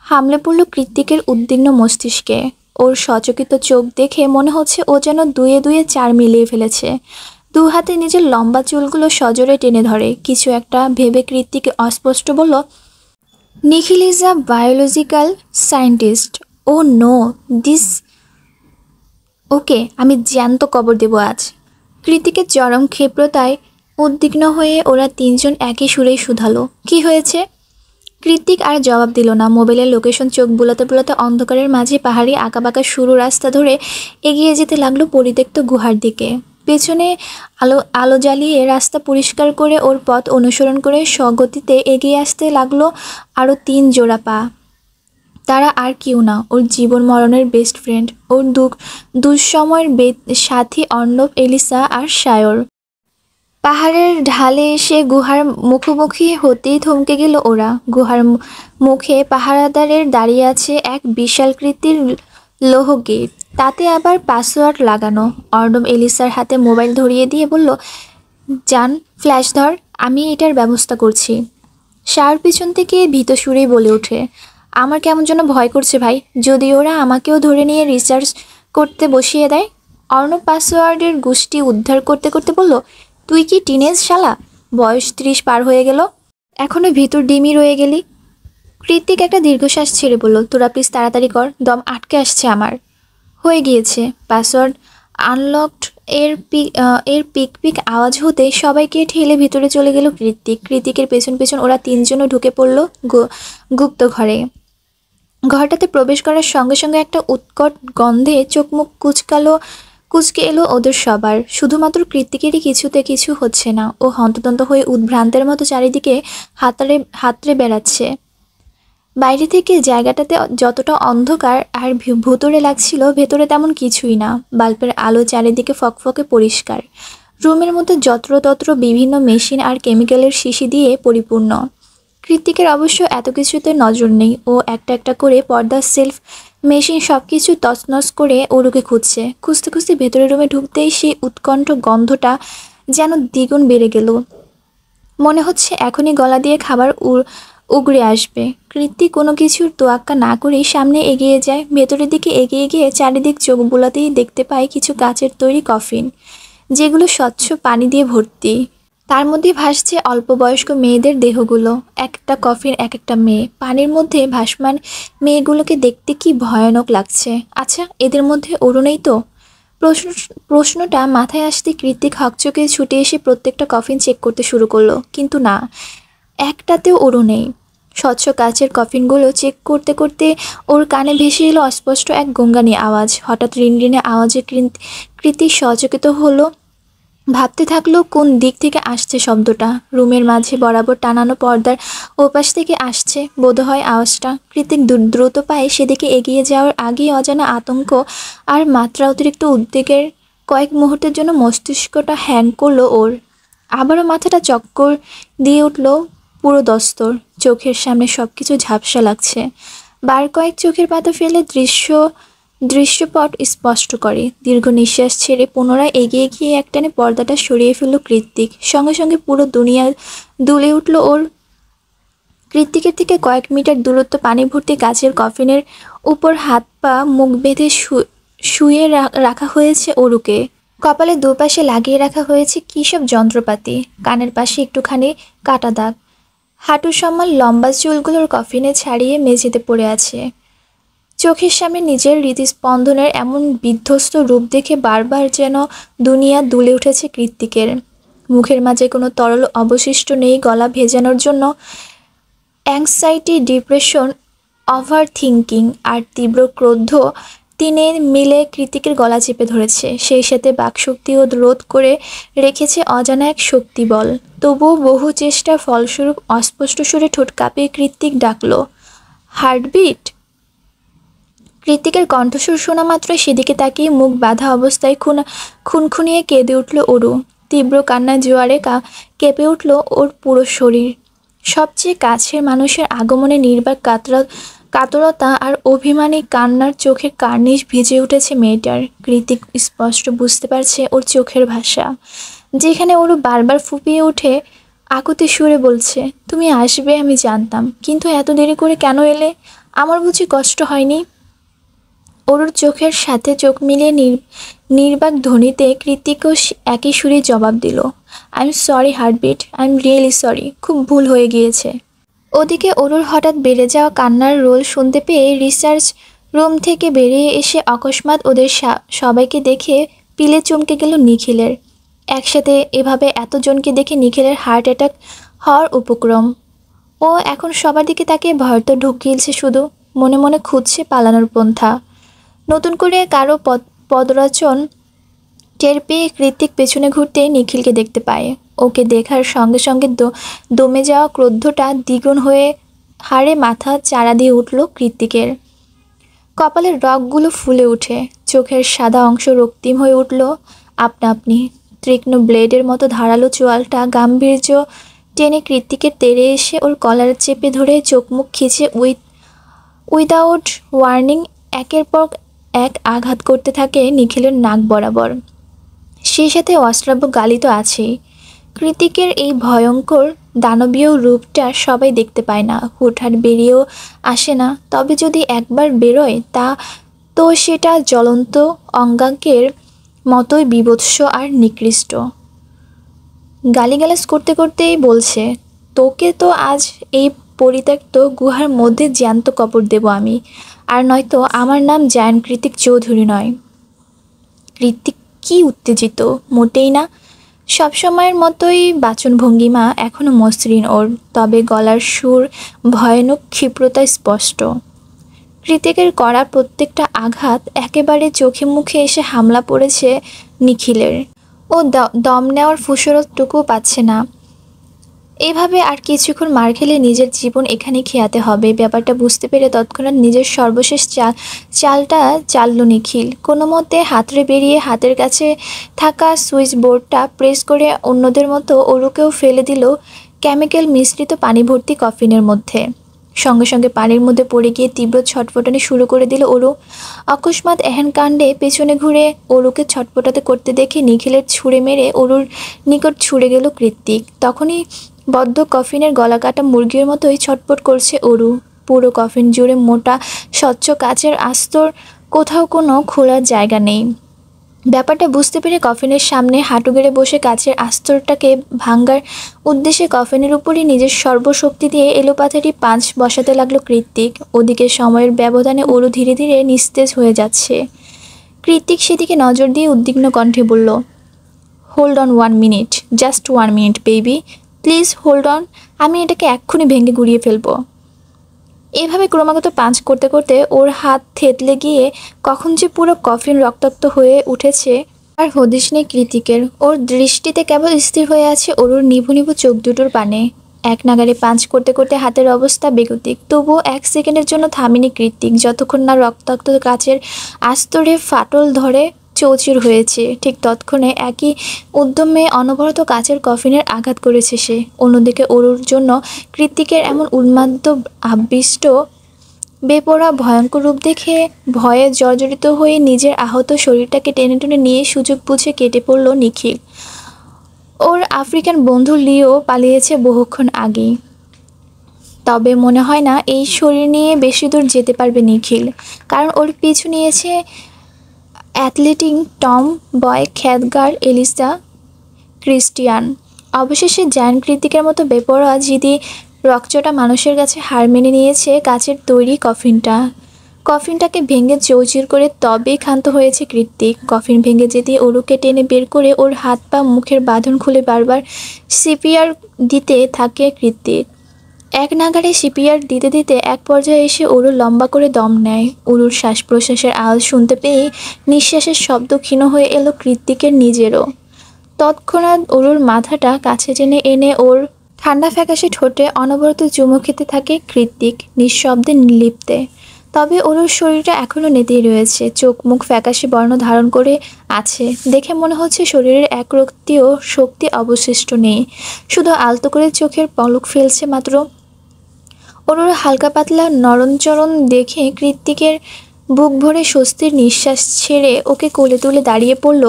হামলে পড়ল কৃতিকের উদ্বিগ্ন মস্তিষ্কে। ওর সচকিত চোখ দেখে মনে হচ্ছে ও যেন দুয়ে দুয়ে 4 মিলিয়ে ফেলেছে। দু হাতে নিজের লম্বা চুলগুলো সজোরে টেনে ধরে কিছু একটা ভেবে কৃতিক অস্পষ্ট বলল, Nikhil is a biological scientist. Oh no, this ওকে আমি জ্যান্ত কবর দেব আজ। কৃতিকের চরম ক্ষিপ্রতায় উদ্বিগ্ন হয়ে ওরা তিনজন একই সুরেই শুধালো, কি হয়েছে? কৃতিক আর জবাব দিল না। মোবাইলের লোকেশন চোখ বুলাতে বুলাতে অন্ধকারের মাঝে পাহাড়ি আঁকাবাঁকা সরু রাস্তা ধরে এগিয়ে যেতে লাগলো পরিত্যক্ত গুহার দিকে। পেছনে আলো জ্বালিয়ে রাস্তা পরিষ্কার করে ওর পথ অনুসরণ করে স্বগতিতে এগিয়ে আসতে লাগলো আরও 3 জোড়া পা। তারা আর কেউ না, ওর জীবন মরণের বেস্ট ফ্রেন্ড, ওর দুঃসময়ের সাথী অর্ণব, এলিসা আর সায়র। পাহাড়ের ঢালে এসে গুহার মুখোমুখি হতেই থমকে গেল ওরা। গুহার মুখে পাহারাদারের দাঁড়িয়ে আছে এক বিশালকৃতির লৌহ গেট, তাতে আবার পাসওয়ার্ড লাগানো। অর্ণব এলিসার হাতে মোবাইল ধরিয়ে দিয়ে বলল, যান, ফ্ল্যাশ ধর, আমি এটার ব্যবস্থা করছি। শাওর পিছন থেকে ভীত সুরেই বলে ওঠে, আমার কেমন যেন ভয় করছে ভাই, যদি ওরা আমাকেও ধরে নিয়ে রিসার্চ করতে বসিয়ে দেয়। অর্ণব পাসওয়ার্ডের গোষ্ঠী উদ্ধার করতে করতে বলল, তুই কি টিনেজ শালা? বয়স 30 পার হয়ে গেল, এখনো ভিতর ডিমি রয়ে গেলি। কৃত্তিক একটা দীর্ঘশ্বাস ছেড়ে বলল, তোরা প্লিজ তাড়াতাড়ি কর, দম আটকে আসছে আমার। হয়ে গিয়েছে। পাসওয়ার্ড আনলকড এর পিক পিক আওয়াজ হতে সবাইকে ঠেলে ভিতরে চলে গেল কৃত্তিক। কৃত্তিকের পেছন পেছন ওরা তিনজনও ঢুকে পড়ল গুপ্ত ঘরে। ঘরটাতে প্রবেশ করার সঙ্গে সঙ্গে একটা উৎকট গন্ধে চোখ মুখ কুচকে এলো ওদের সবার। শুধুমাত্র কৃত্তিকেরই কিছুতে কিছু হচ্ছে না। ও হন্তদন্ত হয়ে উদ্ভ্রান্তের মতো চারিদিকে হাতড়ে বেড়াচ্ছে। বাইরে থেকে জায়গাটাতে যতটা অন্ধকার আর ভুতুড়ে লাগছিল, ভেতরে তেমন কিছুই না। বাল্বের আলো চারিদিকে ফকফকে পরিষ্কার। রুমের মধ্যে যত্রতত্র বিভিন্ন মেশিন আর কেমিক্যালের শিশি দিয়ে পরিপূর্ণ। কৃত্তিকের অবশ্য এত কিছুতে নজর নেই। ও একটা একটা করে পর্দা, সেলফ, মেশিন সবকিছু তছনছ করে ওরুকে খুঁজছে। খুঁজতে খুঁজতে ভেতরের রুমে ঢুকতেই সেই উৎকণ্ঠ গন্ধটা যেন দ্বিগুণ বেড়ে গেল। মনে হচ্ছে এখনই গলা দিয়ে খাবার উগড়ে আসবে। কৃত্তিক কোনো কিছুর তোয়াক্কা না করেই সামনে এগিয়ে যায়। ভেতরের দিকে এগিয়ে গিয়ে চারিদিক চোখ বুলাতেই দেখতে পায় কিছু কাচের তৈরি কফিন, যেগুলো স্বচ্ছ পানি দিয়ে ভর্তি। তার মধ্যে ভাসছে অল্প বয়স্ক মেয়েদের দেহগুলো। একটা কফিন এক একটা মেয়ে। পানির মধ্যে ভাসমান মেয়েগুলোকে দেখতে কি ভয়ানক লাগছে। আচ্ছা, এদের মধ্যে অরু নেই তো? প্রশ্নটা মাথায় আসতে কৃত্তিক হকচকে ছুটে এসে প্রত্যেকটা কফিন চেক করতে শুরু করলো। কিন্তু না, একটাতেও অরু নেই। স্বচ্ছ কাচের কফিনগুলো চেক করতে করতে ওর কানে ভেসে এলো অস্পষ্ট এক গঙ্গানি আওয়াজ। হঠাৎ রিনরিনে আওয়াজে কৃত্তিক সচকিত হলো। ভাবতে থাকলো কোন দিক থেকে আসছে শব্দটা। রুমের মাঝে বরাবর টানানো পর্দার ওপাশ থেকে আসছে বোধহয় আওয়াজটা। কৃত্তিক দ্রুত পায়ে সেদিকে এগিয়ে যাওয়ার আগেই অজানা আতঙ্ক আর মাত্রা অতিরিক্ত উদ্বেগের কয়েক মুহূর্তের জন্য মস্তিষ্কটা হ্যাং করলো ওর। আবারও মাথাটা চক্কর দিয়ে উঠল পুরো দস্তর। চোখের সামনে সবকিছু ঝাপসা লাগছে। বার কয়েক চোখের পাতা ফেলে দৃশ্যপট স্পষ্ট করে। দীর্ঘ নিঃশ্বাস ছেড়ে পুনরায় এগিয়ে গিয়ে একটানে পর্দাটা সরিয়ে ফেলল কৃত্তিক। সঙ্গে সঙ্গে পুরো দুনিয়া দুলে উঠল ওর। কৃত্তিকের থেকে কয়েক মিটার দূরত্ব পানি ভর্তি কাচের কফিনের উপর হাত পা মুখ বেঁধে শুয়ে রাখা হয়েছে অরুকে। কপালে দুপাশে লাগিয়ে রাখা হয়েছে কী সব যন্ত্রপাতি। কানের পাশে একটুখানি কাটা দাগ। হাঁটুর সমান লম্বা চুলগুলোর কফিনে ছাড়িয়ে মেঝেতে পড়ে আছে। চোখের সামনে নিজের হৃদস্পন্দনের এমন বিধ্বস্ত রূপ দেখে বারবার যেন দুনিয়া দুলে উঠেছে কৃত্তিকের। মুখের মাঝে কোনো তরল অবশিষ্ট নেই গলা ভেজানোর জন্য। অ্যাংজাইটি, ডিপ্রেশন, ওভার থিঙ্কিং আর তীব্র ক্রোধ তিনে মিলে কৃত্তিকের গলা চেপে ধরেছে। সেই সাথে বাকশক্তিও রোধ করে রেখেছে অজানা এক শক্তিবল। তবুও বহু চেষ্টার ফলস্বরূপ অস্পষ্ট সুরে ঠোঁট কাঁপিয়ে কৃত্তিক ডাকল, হার্টবিট। কৃত্তিকের কণ্ঠস্বর শোনা মাত্র সেদিকে তাকিয়ে মুখ বাঁধা অবস্থায় খুনখুনিয়ে কেঁদে উঠল অরু। তীব্র কান্নার জোয়ারে কেঁপে উঠল ওর পুরো শরীর। সবচেয়ে কাছের মানুষের আগমনে নির্বাক কাতরতা আর অভিমানী কান্নার চোখের কার্নিশ ভিজে উঠেছে মেয়েটার। কৃত্তিক স্পষ্ট বুঝতে পারছে ওর চোখের ভাষা, যেখানে ওর বারবার ফুপিয়ে উঠে আকুতি সুরে বলছে, তুমি আসবে আমি জানতাম, কিন্তু এত দেরি করে কেন এলে? আমার বুঝি কষ্ট হয়নি? ওর চোখের সাথে চোখ মিলিয়ে নির্বাক ধ্বনিতে কৃত্তিকও একই সুরে জবাব দিল, I am sorry heartbeat, I am really sorry, খুব ভুল হয়ে গিয়েছে। ওদিকে অরুর হঠাৎ বেড়ে যাওয়া কান্নার রোল শুনতে পেয়ে রিসার্চ রুম থেকে বেরিয়ে এসে অকস্মাৎ ওদের সবাইকে দেখে পিলে চমকে গেল নিখিলের। একসাথে এভাবে এতজনকে দেখে নিখিলের হার্ট অ্যাটাক হওয়ার উপক্রম। ও এখন সবার দিকে তাকে ভয়তো ঢুকিয়েছে, শুধু মনে মনে খুঁজছে পালানোর পন্থা। নতুন করে কারো পদরচন টের পেয়ে কৃত্তিক পেছনে ঘুরতে নিখিলকে দেখতে পায়। ওকে দেখার সঙ্গে সঙ্গে দমে যাওয়া ক্রোধটা দ্বিগুণ হয়ে হাড়ে মাথা চাড়া দিয়ে উঠল কৃত্তিকের। কপালের রগগুলো ফুলে উঠে চোখের সাদা অংশ রক্তিম হয়ে উঠল আপনা আপনি। তীক্ষ্ণ ব্লেডের মতো ধারালো চোয়ালটা গাম্ভীর্য টেনে কৃত্তিকের তেড়ে এসে ওর কলার চেপে ধরে চোখ মুখ খিচে উইদাউট ওয়ার্নিং একের পর এক আঘাত করতে থাকে নিখিলের নাক বরাবর। সেই সাথে অশ্রাব্য গালি তো আছেই। কৃত্তিকের এই ভয়ঙ্কর দানবীয় রূপটা সবাই দেখতে পায় না, হুটহাট বেরিয়েও আসে না। তবে যদি একবার বেরোয় তো সেটা জ্বলন্ত অঙ্গাঙ্কের মতোই বীভৎস আর নিকৃষ্ট। গালিগালাজ করতে করতেই বলছে, তোকে তো আজ এই পরিত্যক্ত গুহার মধ্যে জ্যান্ত কবর দেব আমি, আর নয়তো আমার নাম জায়ান কৃতিক চৌধুরী নয়। কৃতিক কি উত্তেজিত? মোটেই না। সবসময়ের মতোই বাচনভঙ্গিমা এখনো মসৃণ ওর, তবে গলার সুর ভয়ানক ক্ষিপ্রতায় স্পষ্ট। কৃতিকের করা প্রত্যেকটা আঘাত একেবারে চোখে মুখে এসে হামলা পড়েছে নিখিলের। ও দম নেওয়ার ফুসরতটুকুও পাচ্ছে না। এভাবে আর কিছুক্ষণ মার খেলে নিজের জীবন এখানে খেয়াতে হবে। ব্যাপারটা বুঝতে পেরে তৎক্ষণাৎ নিজের সর্বশেষ চালটা চালল নিখিল। কোনো মতে হাতড়ে বেরিয়ে হাতের কাছে থাকা সুইচ বোর্ডটা প্রেস করে অন্যদের মতো ওরুকেও ফেলে দিল কেমিক্যাল মিশ্রিত পানি ভর্তি কফিনের মধ্যে। সঙ্গে সঙ্গে পানির মধ্যে পড়ে গিয়ে তীব্র ছটফটানি শুরু করে দিল ওরু। অকস্মাৎ এহেন কাণ্ডে পেছনে ঘুরে ওরুকে ছটফটাতে করতে দেখে নিখিলের ছুঁড়ে মেরে ওরুর নিকট ছুঁড়ে গেল কৃত্তিক। তখনই বদ্ধ কফিনের গলা কাটা মুরগির মতোই ছটফট করছে ওরু। পুরো কফিন জুড়ে মোটা স্বচ্ছ কাচের আস্তর, কোথাও কোনো খোলার জায়গা নেই। ব্যাপারটা বুঝতে পেরে কফিনের সামনে হাঁটু গেড়ে বসে কাচের আস্তরটাকে ভাঙ্গার উদ্দেশ্যে কফিনের উপরই নিজের সর্বশক্তি দিয়ে এলোপাথারি পাঁচ বসাতে লাগলো কৃত্তিক। ওদিকে সময়ের ব্যবধানে ওরু ধীরে ধীরে নিস্তেজ হয়ে যাচ্ছে। কৃত্তিক সেদিকে নজর দিয়ে উদ্বিগ্ন কণ্ঠে বলল, hold on 1 minute, just 1 minute baby, please hold on, আমি এটাকে এক্ষুনি ভেঙে গুঁড়িয়ে ফেলবো। এভাবে ক্রমাগত পাঞ্চ করতে করতে ওর হাত থেতলে গিয়ে কখন যে পুরো কফিন রক্তাক্ত হয়ে উঠেছে আর হদিশ নেই কৃতিকের। ওর দৃষ্টিতে কেবল স্থির হয়ে আছে ওরুর নিভু নিভু চোখ দুটোর পানে। এক নাগারে পাঞ্চ করতে করতে হাতের অবস্থা বেগতিক, তবুও 1 সেকেন্ডের জন্য থামেনি কৃতিক, যতক্ষণ না রক্তাক্ত কাচের আস্তরে ফাটল ধরে চৌচির হয়েছে। ঠিক তৎক্ষণে একই উদ্যমে অনবরত কাচের কফিনের আঘাত করেছে সে। অন্যদিকে ওরুর জন্য কৃত্তিকের এমন উন্মাদ আবিষ্ট বেপরোয়া ভয়ঙ্কর রূপ দেখে ভয়ে জর্জরিত হয়ে নিজের আহত শরীরটাকে টেনে টেনে নিয়ে সুযোগ বুঝে কেটে পড়ল নিখিল। ওর আফ্রিকান বন্ধু লিও পালিয়েছে বহুক্ষণ আগেই। তবে মনে হয় না এই শরীর নিয়ে বেশি দূর যেতে পারবে নিখিল, কারণ ওর পিছু নিয়েছে অ্যাথলেটিক টম বয় খ্যাতগার এলিসা ক্রিস্টিয়ান। অবশেষে জায়ান কৃতিকের মতো বেপরোয়া জিদি রকচটা মানুষের কাছে হার মেনে নিয়েছে কাচের তৈরি কফিনটাকে ভেঙে চৌচির করে তবেই ক্ষান্ত হয়েছে কৃত্তিক। কফিন ভেঙে যেতে ওরুকে টেনে বের করে ওর হাত পা মুখের বাঁধন খুলে বারবার সিপিআর দিতে থাকে কৃত্তিক। এক নাগাড়ে সিপিআর দিতে দিতে এক পর্যায়ে এসে ওরু লম্বা করে দম নেয়। ওরুর শ্বাস প্রশ্বাসের আওয়াজ শুনতে পেয়ে নিঃশ্বাসের শব্দ ক্ষীণ হয়ে এলো কৃত্তিকের নিজেরও। তৎক্ষণাৎ ওরুর মাথাটা কাছে টেনে এনে ওর ঠান্ডা ফ্যাকাশে ঠোঁটে অনবরত চুমু খেতে থাকে কৃত্তিক, নিঃশব্দে নির্লিপ্তে। তবে ওরুর শরীরটা এখনও নেতিয়ে রয়েছে, চোখ মুখ ফ্যাকাশে বর্ণ ধারণ করে আছে। দেখে মনে হচ্ছে শরীরের এক রক্তিও শক্তি অবশিষ্ট নেই, শুধু আলতো করে চোখের পলক ফেলছে মাত্র। ওরুর হালকা পাতলা নরণচরণ দেখে কৃত্তিকের বুক ভরে স্বস্তির নিঃশ্বাস ছেড়ে ওকে কোলে তুলে দাঁড়িয়ে পড়ল।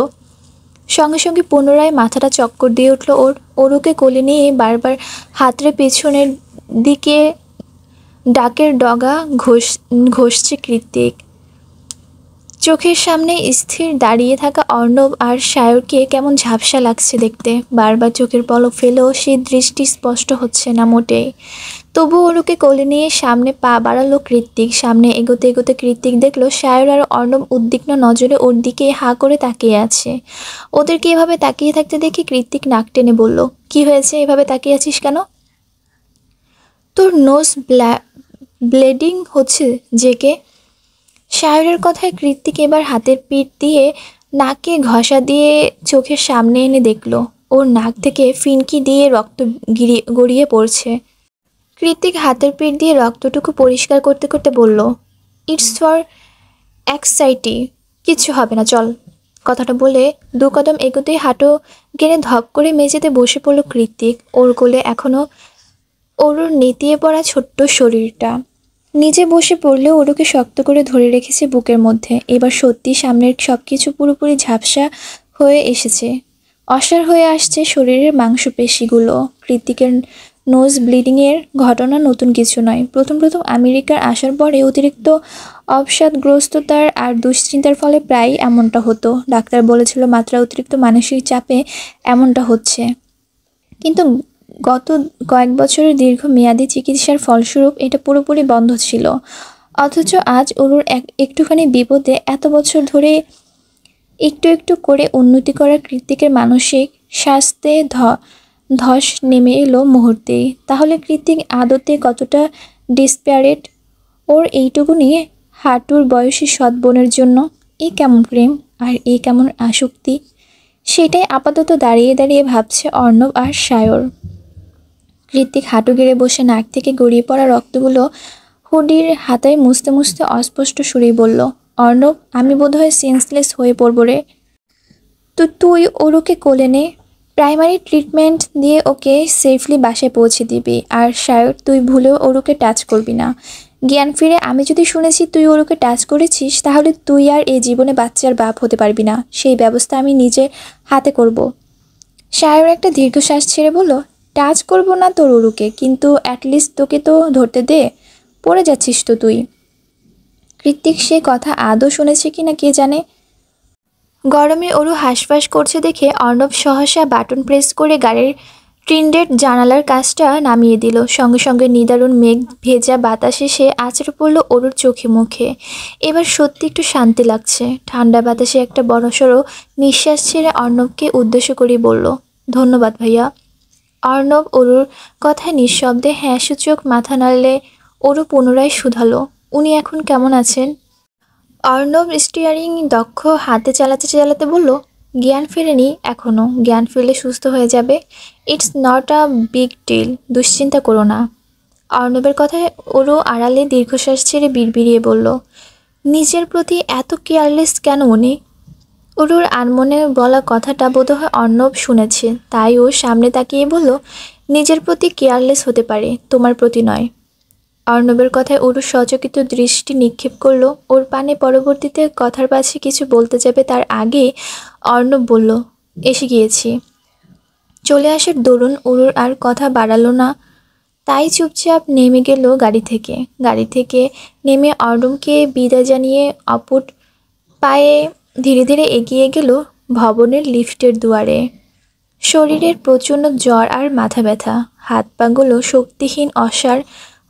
সঙ্গে সঙ্গে পুনরায় মাথাটা চক্কর দিয়ে উঠল ওর। ওরুকে কোলে নিয়ে বারবার হাতড়ে পেছনের দিকে ডাকের ডগা ঘষছে কৃত্তিক। চোখের সামনে স্থির দাঁড়িয়ে থাকা অর্ণব আর সায়রকে কেমন ঝাপসা লাগছে দেখতে। বারবার চোখের পলক ফেলেও সেই দৃষ্টি স্পষ্ট হচ্ছে না মোটেই। তবু ওরুকে কোলে নিয়ে সামনে পা বাড়ালো কৃত্তিক। সামনে এগোতে এগোতে কৃত্তিক দেখলো সায়র আর অর্ণব উদ্বিগ্ন নজরে ওর দিকে হাঁ করে তাকিয়ে আছে। ওদেরকে এভাবে তাকিয়ে থাকতে দেখে কৃত্তিক নাক টেনে বলল, কি হয়েছে, এভাবে তাকিয়ে আছিস কেন? তোর নোজ ব্লিডিং হচ্ছে জেকে। সায়রের কথায় কৃত্তিক এবার হাতের পিঠ দিয়ে নাকে ঘষা দিয়ে চোখের সামনে এনে দেখল ওর নাক থেকে ফিনকি দিয়ে রক্ত গড়িয়ে পড়ছে। কৃত্তিক হাতের পিঠ দিয়ে রক্তটুকু পরিষ্কার করতে করতে বলল, ইটস ফর অ্যাক্সাইটি, কিচ্ছু হবে না, চল। কথাটা বলে 2 কদম এগোতেই হাঁটু গেড়ে ধপ করে মেঝেতে বসে পড়ল কৃত্তিক। ওর কোলে এখনও ওরুর নেতিয়ে পড়া ছোট্ট শরীরটা। নিজে বসে পড়লেও ওরুকে শক্ত করে ধরে রেখেছে বুকের মধ্যে। এবার সত্যি সামনের সব কিছু পুরোপুরি ঝাপসা হয়ে এসেছে, অসাড় হয়ে আসছে শরীরের মাংসপেশিগুলো। কৃত্তিকের নোজ ব্লিডিংয়ের ঘটনা নতুন কিছু নয়। প্রথম আমেরিকার আসার পরে অতিরিক্ত অবসাদগ্রস্ততার আর দুশ্চিন্তার ফলে প্রায়ই এমনটা হতো। ডাক্তার বলেছিল মাত্রা অতিরিক্ত মানসিক চাপে এমনটা হচ্ছে। কিন্তু গত কয়েক বছরের দীর্ঘমেয়াদী চিকিৎসার ফলস্বরূপ এটা পুরোপুরি বন্ধ ছিল। অথচ আজ অরুর একটুখানি বিপদে এত বছর ধরে একটু একটু করে উন্নতি করা কৃত্তিকের মানসিক স্বাস্থ্যে ধস নেমে এলো মুহূর্তেই। তাহলে কৃত্তিক আদতে কতটা ডিসপ্যারেট? ওর এইটুকুনি হাঁটুর বয়সী সৎ বোনের জন্য এ কেমন প্রেম আর এ কেমন আসক্তি, সেটাই আপাতত দাঁড়িয়ে দাঁড়িয়ে ভাবছে অর্ণব আর সায়র। কৃত্তিক হাঁটু গেড়ে বসে নাক থেকে গড়িয়ে পড়া রক্তগুলো হুডির হাতায় মুছতে মুছতে অস্পষ্ট সুরেই বলল, অর্ণব, আমি বোধহয় সেন্সলেস হয়ে পড়ব রে। তো তুই ওরুকে কোলে নে, প্রাইমারি ট্রিটমেন্ট দিয়ে ওকে সেফলি বাসায় পৌঁছে দিবি। আর সায়র, তুই ভুলেও ওরুকে টাচ করবি না। জ্ঞান ফিরে আমি যদি শুনেছি তুই ওরুকে টাচ করেছিস, তাহলে তুই আর এই জীবনে বাচ্চার বাপ হতে পারবি না। সেই ব্যবস্থা আমি নিজে হাতে করব। সায়র একটা দীর্ঘশ্বাস ছেড়ে বলল, টাচ করব না তোর ওরুকে, কিন্তু অ্যাটলিস্ট তোকে তো ধরতে দে, পড়ে যাচ্ছিস তো তুই। কৃত্তিক সে কথা আদৌ শুনেছে কিনা কে জানে। গরমে অরু হাঁসফাঁস করছে দেখে অর্ণব সহসা বাটন প্রেস করে গাড়ির ট্রিন্ডেড জানালার কাজটা নামিয়ে দিল। সঙ্গে সঙ্গে নিদারুণ মেঘ ভেজা বাতাস এসে আছড়ে পড়ল অরুর চোখে মুখে। এবার সত্যি একটু শান্তি লাগছে। ঠান্ডা বাতাসে একটা বড়সড় নিঃশ্বাস ছেড়ে অর্ণবকে উদ্দেশ্য করে বলল, ধন্যবাদ ভাইয়া। অর্ণব অরুর কথায় নিঃশব্দে হ্যাঁ সূচক মাথা নাড়লে অরু পুনরায় শুধালো, উনি এখন কেমন আছেন? অর্ণব স্টিয়ারিং দক্ষ হাতে চালাতে চালাতে বলল, জ্ঞান ফেরেনি এখনও, জ্ঞান ফিরলে সুস্থ হয়ে যাবে। It's not a big deal, দুশ্চিন্তা করো না। অর্ণবের কথায় ওরও আড়ালে দীর্ঘশ্বাস ছেড়ে বিড়বিড়িয়ে বলল, নিজের প্রতি এত কেয়ারলেস কেন উনি? ওরুর আনমনে বলা কথাটা বোধহয় অর্ণব শুনেছে, তাই ও সামনে তাকিয়ে বলল, নিজের প্রতি কেয়ারলেস হতে পারে, তোমার প্রতি নয়। অর্ণবের কথায় অরু সচকিত দৃষ্টি নিক্ষেপ করল ওর পানে। পরবর্তীতে কথার পাশে কিছু বলতে যাবে তার আগে অর্ণব বলল, এসে গিয়েছি। চলে আসার দরুন অরুর আর কথা বাড়ালো না, তাই চুপচাপ নেমে গেল গাড়ি থেকে নেমে অর্ণবকে বিদায় জানিয়ে অপুট পায়ে ধীরে ধীরে এগিয়ে গেল ভবনের লিফটের দুয়ারে। শরীরের প্রচণ্ড জ্বর আর মাথা ব্যথা, হাত পাগুলো শক্তিহীন অসাড়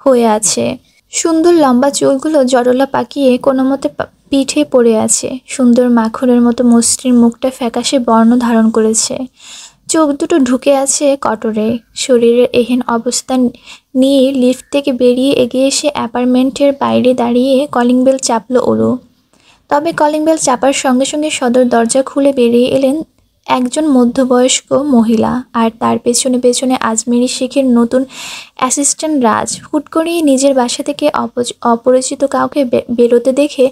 হয়ে আছে। সুন্দর লম্বা চুলগুলো জটলা পাকিয়ে কোনো মতে পিঠে পড়ে আছে। সুন্দর মাখনের মতো মসৃণ মুখটা ফ্যাকাশে বর্ণ ধারণ করেছে। চোখ দুটো ঢুকে আছে কটরে। শরীরের এহেন অবস্থা নিয়ে লিফট থেকে বেরিয়ে এগিয়ে এসে অ্যাপার্টমেন্টের বাইরে দাঁড়িয়ে কলিং বেল চাপল ওরু। তবে কলিং বেল চাপার সঙ্গে সঙ্গে সদর দরজা খুলে বেরিয়ে এলেন একজন মধ্যবয়স্ক মহিলা, আর তার পেছনে পেছনে আজমেরি শেখের নতুন অ্যাসিস্ট্যান্ট রাজ। হুট করেই নিজের বাসা থেকে অপরিচিত কাউকে বেরোতে দেখে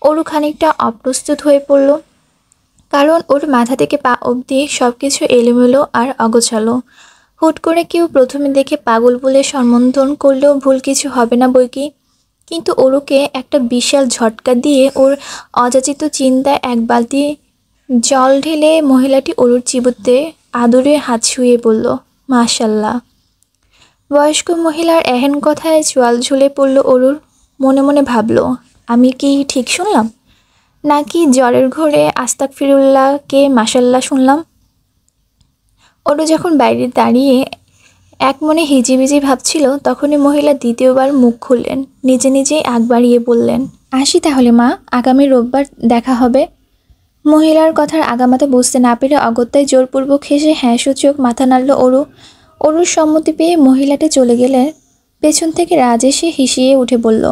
ওরু খানিকটা অপ্রস্তুত হয়ে পড়ল, কারণ ওর মাথা থেকে পা অবধি সব কিছু এলোমেলো আর অগোছালো। হুট করে কেউ প্রথমে দেখে পাগল বলে সম্বোধন করলেও ভুল কিছু হবে না বৈকি। কিন্তু ওরুকে একটা বিশাল ঝটকা দিয়ে ওর অযাচিত চিন্তায় এক বালতি জল ঢেলে মহিলাটি অরুর চিবুতে আদরে হাত ছুঁয়ে বলল, মাশাল্লাহ। বয়স্ক মহিলার এহেন কথায় চোয়াল ঝুলে পড়ল অরুর। মনে মনে ভাবল, আমি কি ঠিক শুনলাম, নাকি জ্বরের ঘোরে আস্তাগফিরুল্লাহকে মাশাল্লাহ শুনলাম? অরু যখন বাইরে দাঁড়িয়ে এক মনে হিজিবিজি ভাবছিল, তখনই মহিলা দ্বিতীয়বার মুখ খুললেন। নিজে নিজেই আগ বাড়িয়ে বললেন, আসি তাহলে মা, আগামী রোববার দেখা হবে। মহিলার কথার আগামাথা বুঝতে না পেরে অগত্যায় জোরপূর্বক হেসে হ্যাঁ সূচক মাথা নাড়ল অরু। অরুর সম্মতি পেয়ে মহিলাটি চলে গেলে পেছন থেকে রাজ এসে হিসিয়ে উঠে বলল,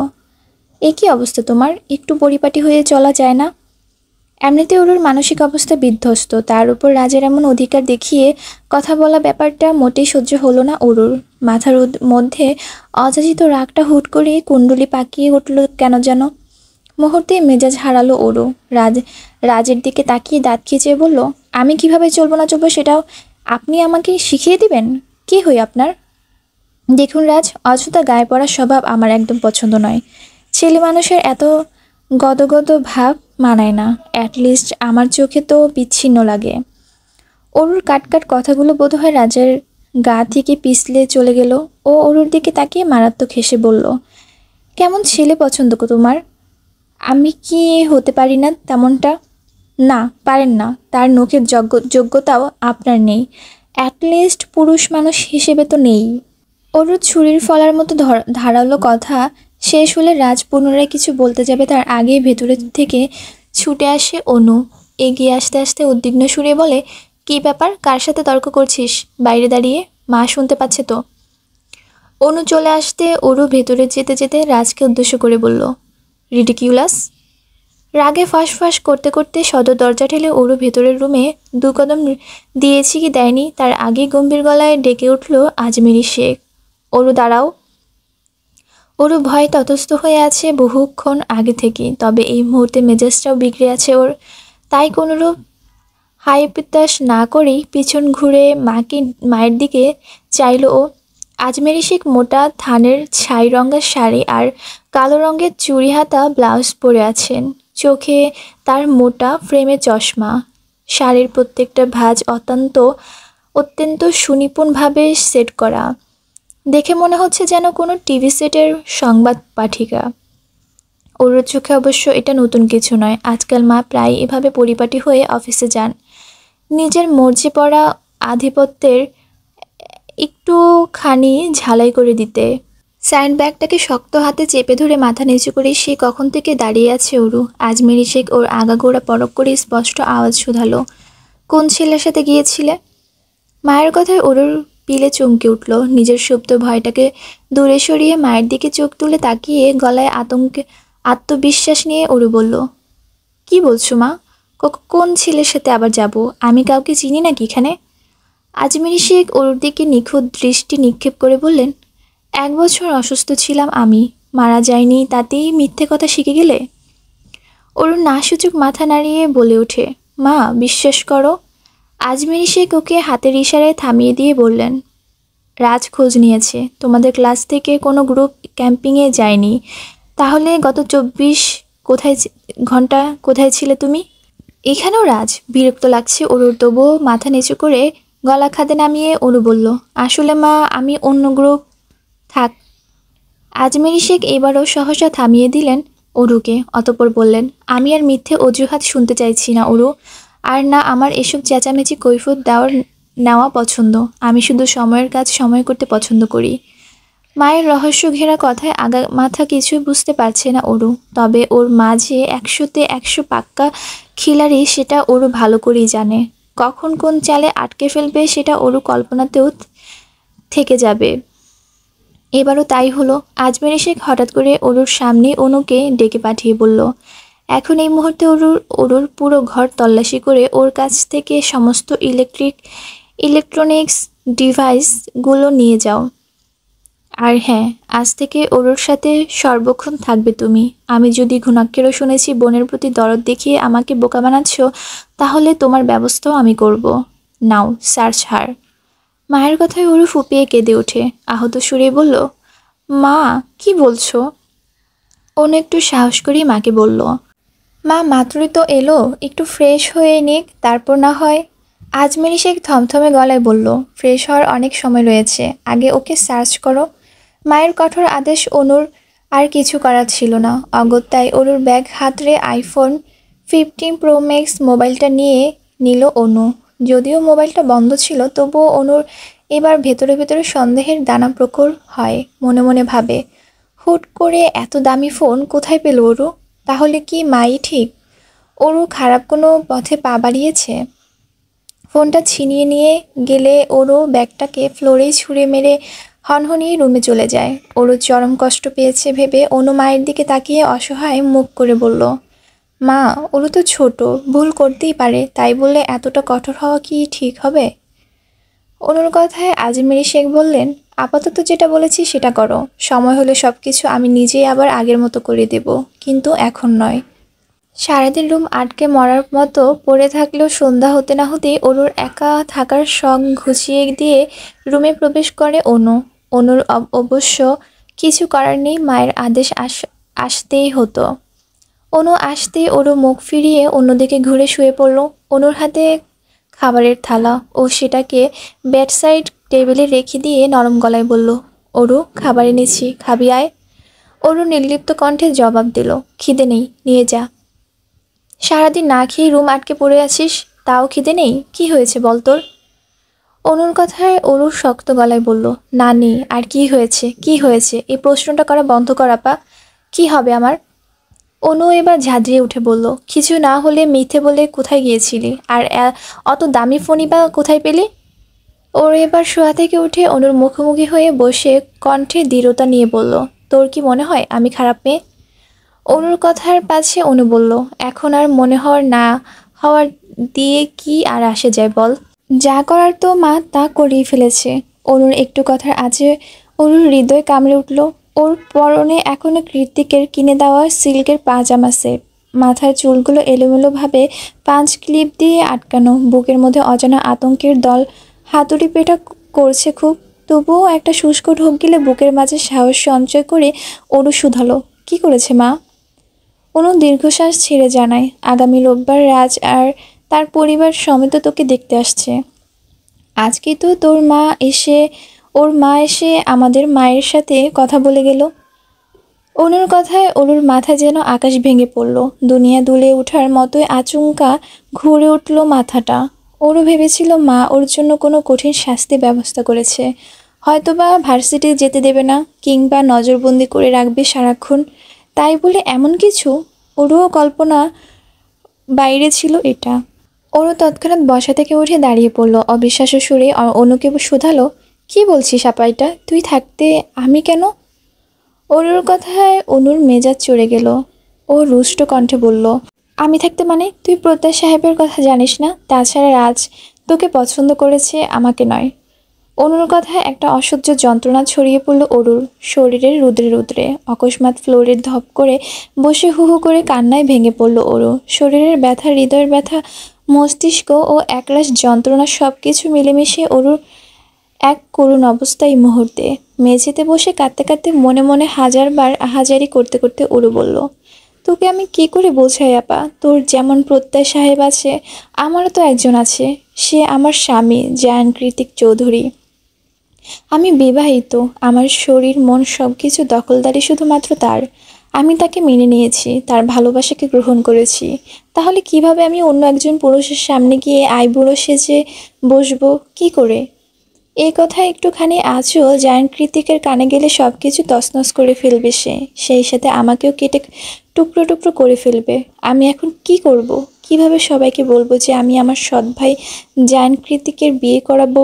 এ কী অবস্থা তোমার, একটু পরিপাটি হয়ে চলা যায় না? এমনিতে অরুর মানসিক অবস্থা বিধ্বস্ত, তার উপর রাজের এমন অধিকার দেখিয়ে কথা বলা ব্যাপারটা মোটেই সহ্য হলো না অরুর। মাথার মধ্যে অযাচিত রাগটা হুট করে কুণ্ডলি পাকিয়ে উঠল কেন যেন। মুহূর্তে মেজাজ হারালো অরু। রাজের দিকে তাকিয়ে দাঁত খিঁচিয়ে বলল, আমি কিভাবে চলবো না চলবো সেটাও আপনি আমাকে শিখিয়ে দিবেন? কি হই আপনার? দেখুন রাজ, অযথা গায়ে পড়ার স্বভাব আমার একদম পছন্দ নয়। ছেলে মানুষের এত গদগদ ভাব মানায় না, অ্যাটলিস্ট আমার চোখে তো বিচ্ছিন্ন লাগে। অরুর কাটকাট কথাগুলো বোধহয় রাজের গা থেকে পিছলে চলে গেল। ও অরুর দিকে তাকিয়ে মারাত্মক হেসে বলল, কেমন ছেলে পছন্দ তোমার? আমি কি হতে পারি না তেমনটা? না, পারেন না। তার নখের যোগ্যতাও আপনার নেই। অ্যাটলিস্ট পুরুষ মানুষ হিসেবে তো নেই। অরুর ছুরির ফলার মতো ধারালো কথা শেষ হলে রাজ পুনরায় কিছু বলতে যাবে তার আগেই ভেতরে থেকে ছুটে আসে অনু। এগিয়ে আসতে আসতে উদ্বিগ্ন সুরে বলে, কী ব্যাপার? কার সাথে তর্ক করছিস বাইরে দাঁড়িয়ে? মা শুনতে পাচ্ছে তো। অনু চলে আসতে অরু ভেতরে যেতে যেতে রাজকে উদ্দেশ্য করে বলল, রিডিকিউলাস। রাগে ফাঁস করতে করতে সদর দরজা ঠেলে অরু ভেতরের রুমে 2 কদম দিয়েছি কি দেয়নি তার আগে গম্ভীর গলায় ডেকে উঠল আজমেরি শেখ। অরু দাঁড়াও। অরু ভয়ে ততস্থ হয়ে আছে বহুক্ষণ আগে থেকে, তবে এই মুহূর্তে মেজাজটাও বিগড়ে আছে ওর। তাই কোনোরূপ হাইপিত্তাস না করেই পিছন ঘুরে মায়ের দিকে চাইল ও। আজমেরি শেখ মোটা থানের ছাই রঙের শাড়ি আর কালো রঙের চুড়ি হাতা ব্লাউজ পরে আছেন। চোখে তার মোটা ফ্রেমে চশমা। শাড়ির প্রত্যেকটা ভাঁজ অত্যন্ত সুনিপুণভাবে সেট করা। দেখে মনে হচ্ছে যেন কোনো টিভি সেটের সংবাদ পাঠিকা। ওর চোখে অবশ্য এটা নতুন কিছু নয়। আজকাল মা প্রায় এভাবে পরিপাটি হয়ে অফিসে যান, নিজের মর্জি পড়া আধিপত্যের একটুখানি ঝালাই করে দিতে। স্যান্ড ব্যাগটাকে শক্ত হাতে চেপে ধরে মাথা নিচু করে সে কখন থেকে দাঁড়িয়ে আছে অরু। আজমেরি শেখ ওর আগাগোড়া পরখ করে স্পষ্ট আওয়াজ শুধালো, কোন ছেলের সাথে গিয়েছিলে? মায়ের কথায় অরুর পিলে চমকে উঠল। নিজের সুপ্ত ভয়টাকে দূরে সরিয়ে মায়ের দিকে চোখ তুলে তাকিয়ে গলায় আত্মবিশ্বাস নিয়ে অরু বলল, কি বলছো মা? কোন ছেলের সাথে আবার যাব? আমি কাউকে চিনি নাকি এখানে? আজমেরি শেখ ওর দিকে নিখুঁত দৃষ্টি নিক্ষেপ করে বললেন, 1 বছর অসুস্থ ছিলাম আমি, মারা যায়নি, তাতেই মিথ্যে কথা শিখে গেলে? অরুণ নাসূচক মাথা নাড়িয়ে বলে ওঠে, মা বিশ্বাস করো। আজমেরি শেখ ওকে হাতের ইশারায় থামিয়ে দিয়ে বললেন, রাজ খোঁজ নিয়েছে, তোমাদের ক্লাস থেকে কোনো গ্রুপ ক্যাম্পিংয়ে যায়নি। তাহলে গত 24 ঘন্টা কোথায় ছিলে তুমি? এখানেও রাজ? বিরক্ত লাগছে অরুর, তবুও মাথা নিচু করে গলা খাদে নামিয়ে অরু বলল, আসলে মা আমি অন্য গ্রুপ। থাক। আজমেরি শেখ এবারও সহসা থামিয়ে দিলেন অরুকে, অতঃপর বললেন, আমি আর মিথ্যে অজুহাত শুনতে চাইছি না অরু, আর না আমার এসব চেঁচামেচি কৈফিয়ত নেওয়া পছন্দ। আমি শুধু সময়ের কাজ সময় করতে পছন্দ করি। মায়ের রহস্য ঘেরা কথায় আগা মাথা কিছুই বুঝতে পারছে না অরু, তবে ওর মা যে 100তে 100 পাক্কা খিলাড়ি সেটা অরু ভালো করেই জানে। কখন কোন চালে আটকে ফেলবে সেটা অরু কল্পনাতেও থেকে যাবে। এবারও তাই হলো। আজমেরি শেখ হঠাৎ করে অরুর সামনে অনুকে ডেকে পাঠিয়ে বলল, এখন এই মুহূর্তে অরুর পুরো ঘর তল্লাশি করে ওর কাছ থেকে সমস্ত ইলেকট্রনিক্স ডিভাইসগুলো নিয়ে যাও। আর হ্যাঁ, আজ থেকে অরুর সাথে সর্বক্ষণ থাকবে তুমি। আমি যদি ঘুণাক্ষরেও শুনেছি বোনের প্রতি দরদ দেখিয়ে আমাকে বোকা বানাচ্ছ, তাহলে তোমার ব্যবস্থাও আমি করব। নাও সার্চ হার। মায়ের কথায় অরু ফুপিয়ে কেঁদে ওঠে। আহত সুরে বলল, মা কি বলছো? অনু একটু সাহস করেই মাকে বলল, মা মাত্রই তো এলো, একটু ফ্রেশ হয়ে নিক, তারপর না হয়। আজমেরি শেখ থমথমে গলায় বলল, ফ্রেশ হওয়ার অনেক সময় রয়েছে, আগে ওকে সার্চ করো। মায়ের কঠোর আদেশ অনুর আর কিছু করার ছিল না। অগত্যায় অরুর ব্যাগ হাতড়ে iPhone 15 Pro Max মোবাইলটা নিয়ে নিল অনু। যদিও মোবাইলটা বন্ধ ছিল, তবুও অনুর এবার ভেতরে ভেতরে সন্দেহের দানা প্রখর হয়। মনে মনে ভাবে, হুট করে এত দামি ফোন কোথায় পেল অরু? তাহলে কি মাই ঠিক? অরু খারাপ কোনো পথে পা বাড়িয়েছে? ফোনটা ছিনিয়ে নিয়ে গেলে অরু ব্যাগটাকে ফ্লোরেই ছুঁড়ে মেরে হনহনিয়ে রুমে চলে যায়। অরু চরম কষ্ট পেয়েছে ভেবে অনু মায়ের দিকে তাকিয়ে অসহায় মুখ করে বলল, মা অরু তো ছোট, ভুল করতেই পারে, তাই বললে এতটা কঠোর হওয়া কি ঠিক হবে? অনুর কথায় আজমেরি শেখ বললেন, আপাতত যেটা বলেছি সেটা করো, সময় হলে সব কিছু আমি নিজেই আবার আগের মতো করে দেব, কিন্তু এখন নয়। সারাদিন রুম আটকে মরার মতো পড়ে থাকলেও সন্ধ্যা হতে না হতেই অরুর একা থাকার শখ ঘুচিয়ে দিয়ে রুমে প্রবেশ করে অনু। অনুর অবশ্য কিছু করার নেই, মায়ের আদেশ আসতেই হতো। অনু আসতেই অরু মুখ ফিরিয়ে অন্যদিকে ঘুরে শুয়ে পড়ল। অনুর হাতে খাবারের থালা ও সেটাকে বেডসাইড টেবিলে রেখে দিয়ে নরম গলায় বলল, অরু, খাবার এনেছি, খাবি আয়। অরু নির্লিপ্ত কণ্ঠে জবাব দিল, খিদে নেই, নিয়ে যা। সারাদিন না খেয়ে রুম আটকে পড়ে আছিস, তাও খিদে নেই? কি হয়েছে বল তোর? অনুর কথায় অরু শক্ত গলায় বলল, না নেই। আর কি হয়েছে, কি হয়েছে? এই প্রশ্নটা করা বন্ধ কর আপা। কি হবে আমার? অনু এবার ঝাঁঝরিয়ে উঠে বলল, কিছু না হলে মিথ্যে বলে কোথায় গিয়েছিলি? আর অত দামি ফোনই বা কোথায় পেলি? ওর এবার শোয়া থেকে উঠে অনুর মুখোমুখি হয়ে বসে কণ্ঠে দৃঢ়তা নিয়ে বলল, তোর কি মনে হয় আমি খারাপ মেয়ে? অনুর কথার পাছে অনু বলল, এখন আর মনে হওয়ার না হওয়ার দিয়ে কি আর আসে যায় বল? যা করার তো মা তা করেই ফেলেছে। অনুর একটু কথার আছে অনুর হৃদয় কামড়ে উঠল। ওর পরনে এখনো কৃত্তিকের কিনে দেওয়া সিল্কের পাজামা সেট, মাথার চুলগুলো এলোমেলোভাবে পাঁচ ক্লিপ দিয়ে আটকানো, বুকের মধ্যে অজানা আতঙ্কের দল হাতুড়ি পেটা করছে খুব। তবুও একটা শুষ্ক ঢোক গিলে বুকের মাঝে সাহস সঞ্চয় করে অনু শুধালো, কি করেছে মা? অনু দীর্ঘশ্বাস ছেড়ে জানায়, আগামী রোববার রাজ আর তার পরিবার সমেত তোকে দেখতে আসছে। আজকে তো ওর মা এসে আমাদের মায়ের সাথে কথা বলে গেল। অনুর কথায় অনুর মাথা যেন আকাশ ভেঙে পড়ল, দুনিয়া দুলে ওঠার মতোই আচমকা ঘুরে উঠল মাথাটা। ওরও ভেবেছিল মা ওর জন্য কোনো কঠিন শাস্তি ব্যবস্থা করেছে, হয়তোবা ভার্সিটি যেতে দেবে না, কিংবা নজরবন্দি করে রাখবে সারাক্ষণ। তাই বলে এমন কিছু? ওরও কল্পনা বাইরে ছিল এটা। ওরও তৎক্ষণাৎ বসা থেকে উঠে দাঁড়িয়ে পড়ল, অবিশ্বাস্য সুরে অনুকে শুধালো, কি বলছিস আপা এটা? তুই থাকতে আমি কেন? অনুর কথায় অনুর মেজাজ চড়ে গেল। ও রুষ্ট কণ্ঠে বলল, আমি থাকতে মানে? তুই প্রত্যয় সাহেবের কথা জানিস না? তাছাড়া রাজ তোকে পছন্দ করেছে, আমাকে নয়। অনুর কথায় একটা অসহ্য যন্ত্রণা ছড়িয়ে পড়ল অরুর শরীরের রুদ্রে রুদ্রে। অকস্মাৎ ফ্লোরে ধপ করে বসে হু হু করে কান্নায় ভেঙে পড়ল অরু। শরীরের ব্যথা, হৃদয়ের ব্যথা, মস্তিষ্ক ও একরাশ যন্ত্রণা সব কিছু মিলেমিশে অরুর এক করুণ অবস্থা এই মুহূর্তে। মেঝেতে বসে কাঁদতে কাঁদতে মনে মনে হাজারবার আহাজারি করতে করতে অরু বলল, তোকে আমি কি করে বোঝাই আপা? তোর যেমন প্রত্যয় সাহেব আছে, আমারও তো একজন আছে। সে আমার স্বামী, জায়ান কৃতিক চৌধুরী। আমি বিবাহিত, আমার শরীর মন সব কিছু দখলদারি শুধুমাত্র তার। আমি তাকে মেনে নিয়েছি, তার ভালোবাসাকে গ্রহণ করেছি। তাহলে কিভাবে আমি অন্য একজন পুরুষের সামনে গিয়ে আইবুড়ো সেজে বসবো? কি করে? এই কথা একটুখানি আজও জায়ান কৃতিকের কানে গেলে সব কিছু তছনছ করে ফেলবে সে, সেই সাথে আমাকেও কেটে টুকরো টুকরো করে ফেলবে। আমি এখন কি করব? কিভাবে সবাইকে বলবো যে আমি আমার সৎ ভাই জায়ান কৃতিকের বিয়ে করাবো?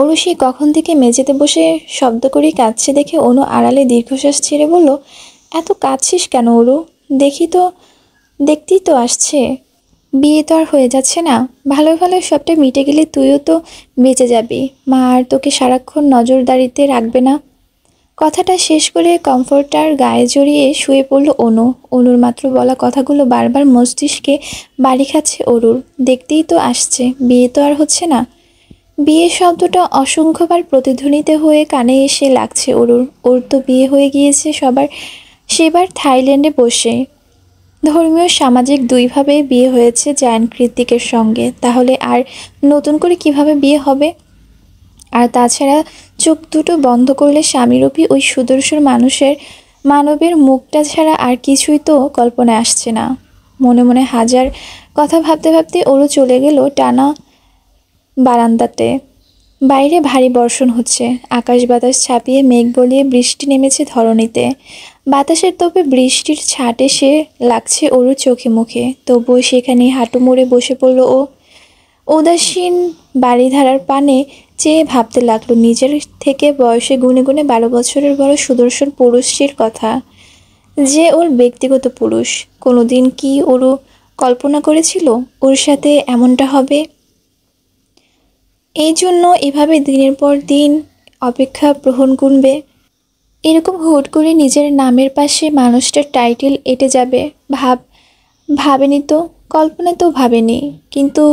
অনু সেই কখন থেকে মেঝেতে বসে শব্দ করেই কাঁদছে দেখে অনু আড়ালে দীর্ঘশ্বাস ছেড়ে বলল, এত কাঁদছিস কেন অরু? দেখি তো, দেখতেই তো আসছে, বিয়ে তো আর হয়ে যাচ্ছে না। ভালোই ভালোই সবটা মিটে গেলে তুইও তো বেঁচে যাবি, মা আর তোকে সারাক্ষণ নজরদারিতে রাখবে না। কথাটা শেষ করে কমফোর্টার গায়ে জড়িয়ে শুয়ে পড়ল অনু। অনুর মাত্র বলা কথাগুলো বারবার মস্তিষ্কে বাড়ি খাচ্ছে অরুর। দেখতেই তো আসছে, বিয়ে তো আর হচ্ছে না। বিয়ে শব্দটা অসংখ্যবার প্রতিধ্বনিত হয়ে কানে এসে লাগছে অরুর। ওর তো বিয়ে হয়ে গিয়েছে সেবার থাইল্যান্ডে বসে। ধর্মীয় সামাজিক দুইভাবে বিয়ে হয়েছে জায়ান কৃতিকের সঙ্গে, তাহলে আর নতুন করে কিভাবে বিয়ে হবে? আর তাছাড়া চোখ দুটো বন্ধ করলে স্বামীরূপী ওই সুদর্শন মানবের মুখটা ছাড়া আর কিছুই তো কল্পনায় আসছে না। মনে মনে হাজার কথা ভাবতে ভাবতে ওরও চলে গেল টানা বারান্দাতে। বাইরে ভারী বর্ষণ হচ্ছে, আকাশ বাতাস ছাপিয়ে মেঘ গলিয়ে বৃষ্টি নেমেছে ধরণীতে। বাতাসের তোপে বৃষ্টির ছাট এসে লাগছে ওরও চোখে মুখে, তবুও সেখানে হাঁটু মুড়ে বসে পড়ল ও। উদাসীন বাড়িধারার পানে চেয়ে ভাবতে লাগলো নিজের থেকে বয়সে গুনে গুনে 12 বছরের বড় সুদর্শন পুরুষটির কথা, যে ওর ব্যক্তিগত পুরুষ। কোনোদিন কি ওরও কল্পনা করেছিল ওর সাথে এমনটা হবে? এই জন্য এভাবে দিনের পর দিন অপেক্ষা গ্রহণ গুনবে। এরকম হুট করে নিজের নামের পাশে মানুষটার টাইটেল এঁটে যাবে ভাবেনি তো, কল্পনা তো ভাবেনি, কিন্তু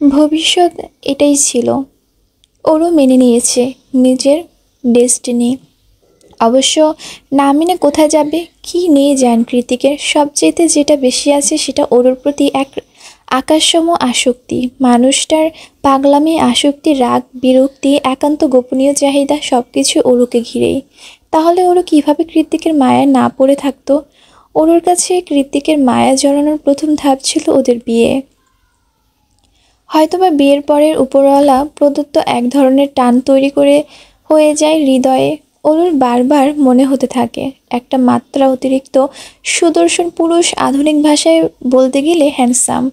ভবিষ্যৎ এটাই ছিল। ওরও মেনে নিয়েছে নিজের ডেস্টিনি। অবশ্য না মেনে কোথায় যাবে? কি নিয়ে যান কৃতিকের? সবচেয়েতে যেটা বেশি আছে সেটা ওরুর প্রতি এক আকাশসম আসক্তি, মানুষটার পাগলামি, আসক্তি, রাগ, বিরক্তি, একান্ত গোপনীয় চাহিদা সবকিছু অরুকে ঘিরেই। তাহলে ওরু কিভাবে কৃত্তিকের মায়ায় না পড়ে থাকতো? ওরুর কাছে কৃত্তিকের মায়া জড়ানোর প্রথম ধাপ ছিল ওদের বিয়ে। হয়তোবা বিয়ের পরের উপরওয়ালা প্রদত্ত এক ধরনের টান তৈরি করে হয়ে যায় হৃদয়ে। অরুর বারবার মনে হতে থাকে একটা মাত্রা অতিরিক্ত সুদর্শন পুরুষ, আধুনিক ভাষায় বলতে গেলে হ্যান্ডসাম,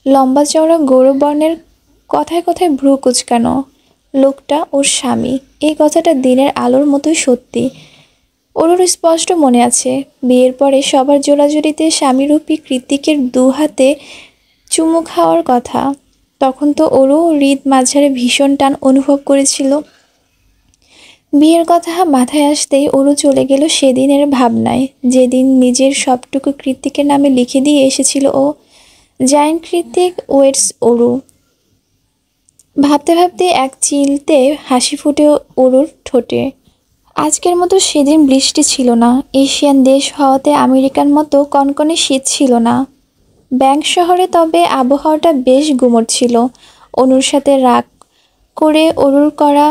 লম্বা চওড়া গৌরবর্ণের, কথায় কথায় ভ্রু কুচকানো লোকটা ওর স্বামী। এই কথাটা দিনের আলোর মতোই সত্যি। অরুর স্পষ্ট মনে আছে বিয়ের পরে সবার জোড়াজুড়িতে স্বামীরূপী কৃত্তিকের দু হাতে চুমু খাওয়ার কথা। তখন তো ওরও হৃদ মাঝারে ভীষণ টান অনুভব করেছিল। বিয়ের কথা মাথায় আসতেই ওরও চলে গেল সেদিনের ভাবনায়, যেদিন নিজের সবটুকু কৃত্তিকের নামে লিখে দিয়ে এসেছিল ও। Giant Krittik waits Aru. ভাবতে ভাবতে এক চিলতে হাসি ফুটে অরুর ঠোঁটে। আজকের মতো সেদিন বৃষ্টি ছিল না, এশিয়ান দেশ হওয়াতে আমেরিকার মতো কনকনে শীত ছিল না ব্যাংক শহরে, তবে আবহাওয়াটা বেশ গুমোট ছিল। অনুর সাথে রাগ করে অরুর করা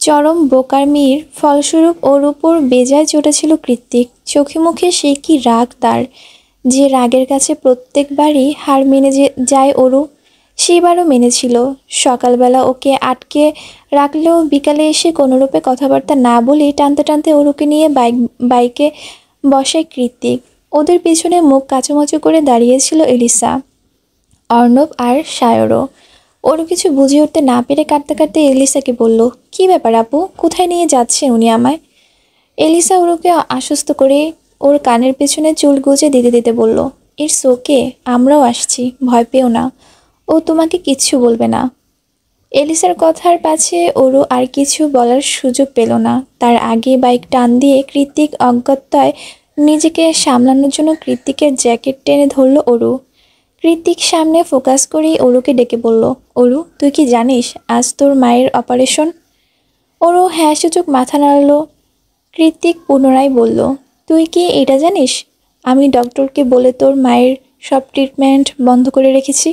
চরম বোকারমির ফলস্বরূপ ওর উপর বেজায় চটেছিল কৃত্তিক। চোখে মুখে সে কি রাগ তার, যে রাগের কাছে প্রত্যেকবারই হার মেনে যায় অরু। সেবারও মেনেছিল। সকালবেলা ওকে আটকে রাখলেও বিকালে এসে কোনোরূপে কথাবার্তা না বলেই টানতে টানতে অরুকে নিয়ে বাইকে বসায় কৃত্তিক। ওদের পিছনে মুখ কাচুমাচু করে দাঁড়িয়েছিল এলিসা, অর্ণব আর সায়রও। ওরও কিছু বুঝে উঠতে না পেরে কাঁদতে কাঁদতে এলিসাকে বলল, কি ব্যাপার আপু, কোথায় নিয়ে যাচ্ছেন উনি আমায়? এলিসা ওরকে আশ্বস্ত করে ওর কানের পেছনে চুল গুজে দিতে দিতে বলল, ইটস ওকে, আমরাও আসছি, ভয় পেও না, ও তোমাকে কিচ্ছু বলবে না। এলিসার কথার পাছে ওরও আর কিছু বলার সুযোগ পেল না। তার আগে বাইক টান দিয়ে কৃত্তিক অজ্ঞাতয় নিজেকে সামলানোর জন্য কৃত্তিকের জ্যাকেট টেনে ধরল অরু। কৃত্তিক সামনে ফোকাস করেই অরুকে ডেকে বলল, অরু তুই কি জানিস আজ তোর মায়ের অপারেশন? অরু হ্যাঁ সূচক মাথা নাড়ল। কৃত্তিক পুনরায় বলল, তুই কি এটা জানিস আমি ডক্টরকে বলে তোর মায়ের সব ট্রিটমেন্ট বন্ধ করে রেখেছি?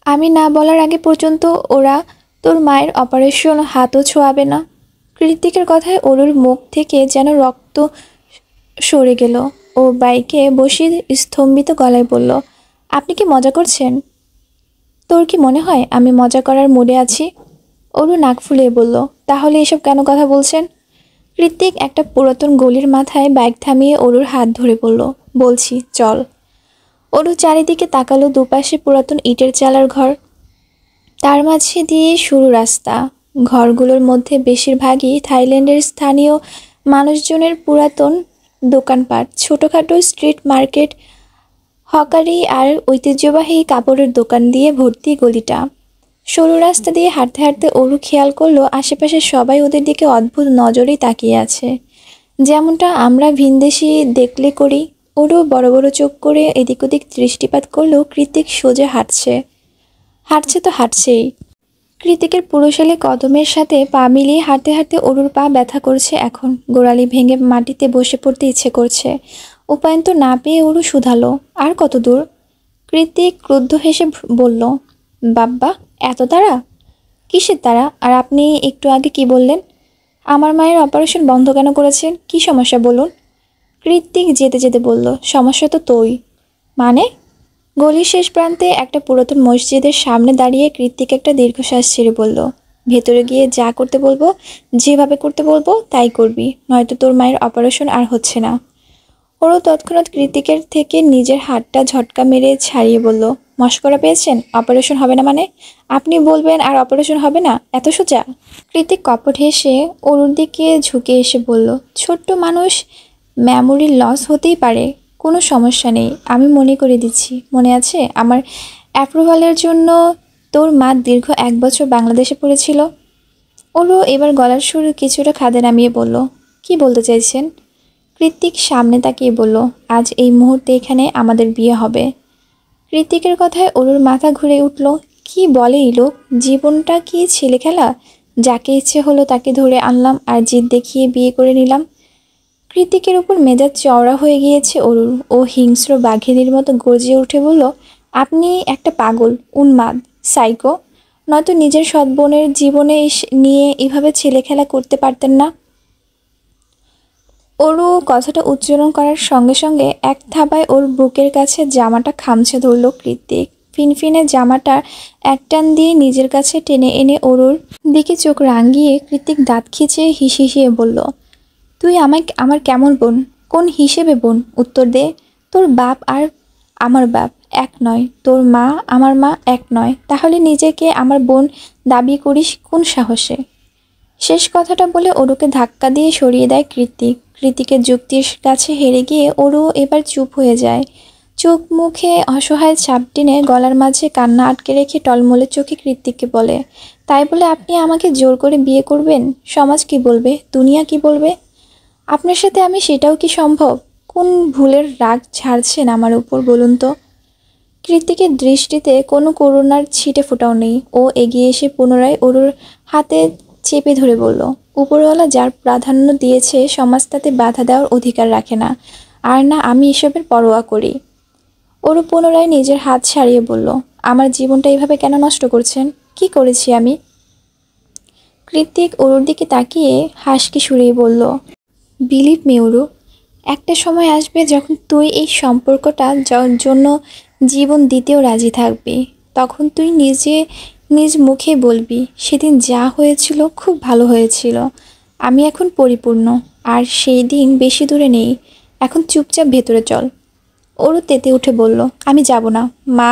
আমি না বলার আগে পর্যন্ত ওরা তোর মায়ের অপারেশন হাতও ছোঁয়াবে না। কৃত্তিকের কথায় অরুর মুখ থেকে যেন রক্ত সরে গেল। ও বাইকে বসে স্তম্ভিত গলায় বলল, আপনি কি মজা করছেন? তোর কি মনে হয় আমি মজা করার মুডে আছি? অরু নাক ফুলিয়ে বলল, তাহলে এসব কেন কথা বলছেন? কৃত্তিক একটা পুরাতন গলির মাথায় বাইক থামিয়ে অরুর হাত ধরে বলল, বলছি চল। অরু চারিদিকে তাকালো। দুপাশে পুরাতন ইটের চালার ঘর, তার মাঝে দিয়ে সরু রাস্তা। ঘরগুলোর মধ্যে বেশিরভাগই থাইল্যান্ডের স্থানীয় মানুষজনের পুরাতন দোকানপাট, ছোটোখাটো স্ট্রিট মার্কেট, হকারি আর ঐতিহ্যবাহী কাপড়ের দোকান দিয়ে ভর্তি গলিটা। সরু রাস্তা দিয়ে হাঁটতে হাঁটতে অরু খেয়াল করলো আশেপাশে সবাই ওদের দিকে অদ্ভুত নজরেই তাকিয়ে আছে, যেমনটা আমরা ভিনদেশি দেখলে করি। ওরও বড় বড় চোখ করে এদিক ওদিক দৃষ্টিপাত করলেও কৃত্তিক সোজা হাঁটছে হাঁটছে তো হাঁটছেই। কৃত্তিকের পুরুষালী কদমের সাথে পা মিলিয়ে হাঁটতে হাঁটতে অরুর পা ব্যথা করছে এখন। গোড়ালি ভেঙে মাটিতে বসে পড়তে ইচ্ছে করছে। উপায়ন্ত না পেয়ে অরু শুধালো, আর কত দূর? কৃত্তিক ক্রুদ্ধ হেসে বলল, বাব্বা এত তাড়া? কিসের তাড়া? আর আপনি একটু আগে কি বললেন? আমার মায়ের অপারেশন বন্ধ কেন করেছেন? কি সমস্যা বলুন? কৃত্তিক যেতে যেতে বলল, সমস্যা তো তোই। মানে? গলির শেষ প্রান্তে একটা পুরাতন মসজিদের সামনে দাঁড়িয়ে কৃত্তিক একটা দীর্ঘশ্বাস ছেড়ে বলল, ভেতরে গিয়ে যা করতে বলবো, যেভাবে করতে বলবো তাই করবি, নয়তো তোর মায়ের অপারেশন আর হচ্ছে না। ওরও তৎক্ষণাৎ কৃত্তিকের থেকে নিজের হাতটা ঝটকা মেরে ছাড়িয়ে বলল, মশকরা পেয়েছেন? অপারেশন হবে না মানে? আপনি বলবেন আর অপারেশন হবে না, এত সোজা? কৃত্তিক কপট হেসে অরুর দিকে ঝুঁকে এসে বলল, ছোট্ট মানুষ, মেমোরি লস হতেই পারে, কোনো সমস্যা নেই, আমি মনে করে দিচ্ছি। মনে আছে আমার অ্যাপ্রুভালের জন্য তোর মা দীর্ঘ 1 বছর বাংলাদেশে পড়েছিল? ওরও এবার গলার সুর কিছুটা খাদে নামিয়ে বলল, কি বলতে চাইছেন? কৃত্তিক সামনে তাকিয়ে বলল, আজ এই মুহূর্তে এখানে আমাদের বিয়ে হবে। কৃত্তিকের কথায় অরুর মাথা ঘুরে উঠল। কি বলে এই লোক, জীবনটা কি ছেলে খেলা? যাকে ইচ্ছে হলো তাকে ধরে আনলাম আর জিদ দেখিয়ে বিয়ে করে নিলাম। কৃত্তিকের উপর মেজাজ চওড়া হয়ে গিয়েছে অরুর। ও হিংস্র বাঘিনীর মতো গর্জে উঠে বলল, আপনি একটা পাগল, উন্মাদ, সাইকো। নয়তো নিজের সৎ বোনের জীবনে নিয়ে এভাবে ছেলে খেলা করতে পারতেন না। ওরও কথাটা উচ্চারণ করার সঙ্গে সঙ্গে এক থাবায় ওর বুকের কাছে জামাটা খামচে ধরল কৃত্তিক। ফিনফিনে জামাটা একটান দিয়ে নিজের কাছে টেনে এনে ওর দিকে চোখ রাঙিয়ে কৃত্তিক দাঁত খিঁচিয়ে হিসিয়ে বলল, তুই আমায় আমার কেমন বোন? কোন হিসেবে বোন? উত্তর দে। তোর বাপ আর আমার বাপ এক নয়, তোর মা আমার মা এক নয়, তাহলে নিজেকে আমার বোন দাবি করিস কোন সাহসে? শেষ কথাটা বলে অরুকে ধাক্কা দিয়ে সরিয়ে দেয় কৃত্তিক। কৃত্তিকের যুক্তির কাছে হেরে গিয়ে অরু এবার চুপ হয়ে যায়। চোখ মুখে অসহায় ছাপ টেনে গলার মাঝে কান্না আটকে রেখে টলমলে চোখে কৃত্তিককে বলে, তাই বলে আপনি আমাকে জোর করে বিয়ে করবেন? সমাজ কি বলবে? দুনিয়া কি বলবে? আপনার সাথে আমি সেটাও কি সম্ভব? কোন ভুলের রাগ ঝাড়ছেন আমার উপর বলুন তো? কৃত্তিকের দৃষ্টিতে কোনো করুণার ছিটে ফোঁটাও নেই। ও এগিয়ে এসে পুনরায় অরুর হাতে চেপে ধরে বলল, উপরওয়ালা যার প্রাধান্য দিয়েছে সমাজ তাতে বাধা দেওয়ার অধিকার রাখে না, আর না আমি এসবের পরোয়া করি। অরু পুনরায় নিজের হাত ছাড়িয়ে বলল, আমার জীবনটা এভাবে কেন নষ্ট করছেন? কি করেছি আমি? কৃত্তিক অরুর দিকে তাকিয়ে হাসকি সুরেই বলল, বিলিভ মি অরু, একটা সময় আসবে যখন তুই এই সম্পর্কটা জন্য জীবন দিতেও রাজি থাকবি। তখন তুই নিজ মুখে বলবি, সেদিন যা হয়েছিল খুব ভালো হয়েছিল, আমি এখন পরিপূর্ণ। আর সেই দিন বেশি দূরে নেই। এখন চুপচাপ ভেতরে চল। ওরও তেতে উঠে বলল, আমি যাব না। মা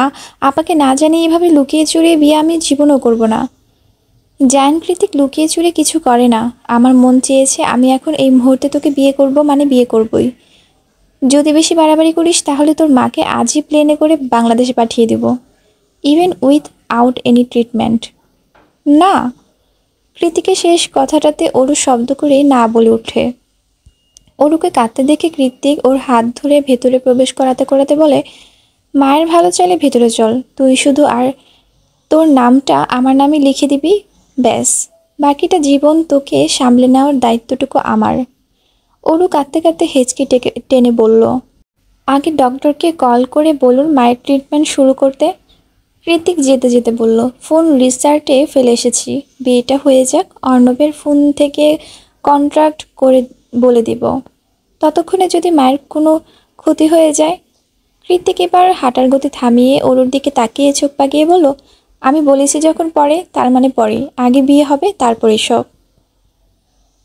আপাকে না জানিয়ে এভাবে লুকিয়ে চুরিয়ে বিয়ে আমি জীবনও করব না। জায়ান কৃতিক লুকিয়ে চুরে কিছু করে না। আমার মন চেয়েছে আমি এখন এই মুহূর্তে তোকে বিয়ে করব, মানে বিয়ে করবই। যদি বেশি বাড়াবাড়ি করিস তাহলে তোর মাকে আজই প্লেনে করে বাংলাদেশে পাঠিয়ে দেব, even without any treatment. না। কৃতিকের শেষ কথাটাতে অরু শব্দ করে না বলে ওঠে। অরুকে কাঁদতে দেখে কৃত্তিক ওর হাত ধরে ভেতরে প্রবেশ করাতে করাতে বলে, মায়ের ভালো চাইলে ভেতরে চল, তুই শুধু আর তোর নামটা আমার নামে লিখে দিবি, ব্যাস। বাকিটা জীবন তোকে সামলে নেওয়ার দায়িত্বটুকু আমার। অরু কাঁদতে কাঁদতে হেঁচকি টেনে বলল, আগে ডক্টরকে কল করে বলুন মায়ের ট্রিটমেন্ট শুরু করতে। কৃতিক যেতে যেতে বলল, ফোন রিস্টার্টে ফেলে এসেছি, বিয়েটা হয়ে যাক, অর্ণবের ফোন থেকে কন্ট্রাক্ট করে বলে দিব। ততক্ষণে যদি মায়ের কোনো ক্ষতি হয়ে যায়। কৃতিক এবার হাঁটার গতি থামিয়ে অরুর দিকে তাকিয়ে চোখ পাকিয়ে বলল, আমি বলেছি যখন পরে, তার মানে পরে। আগে বিয়ে হবে, তারপরে সব।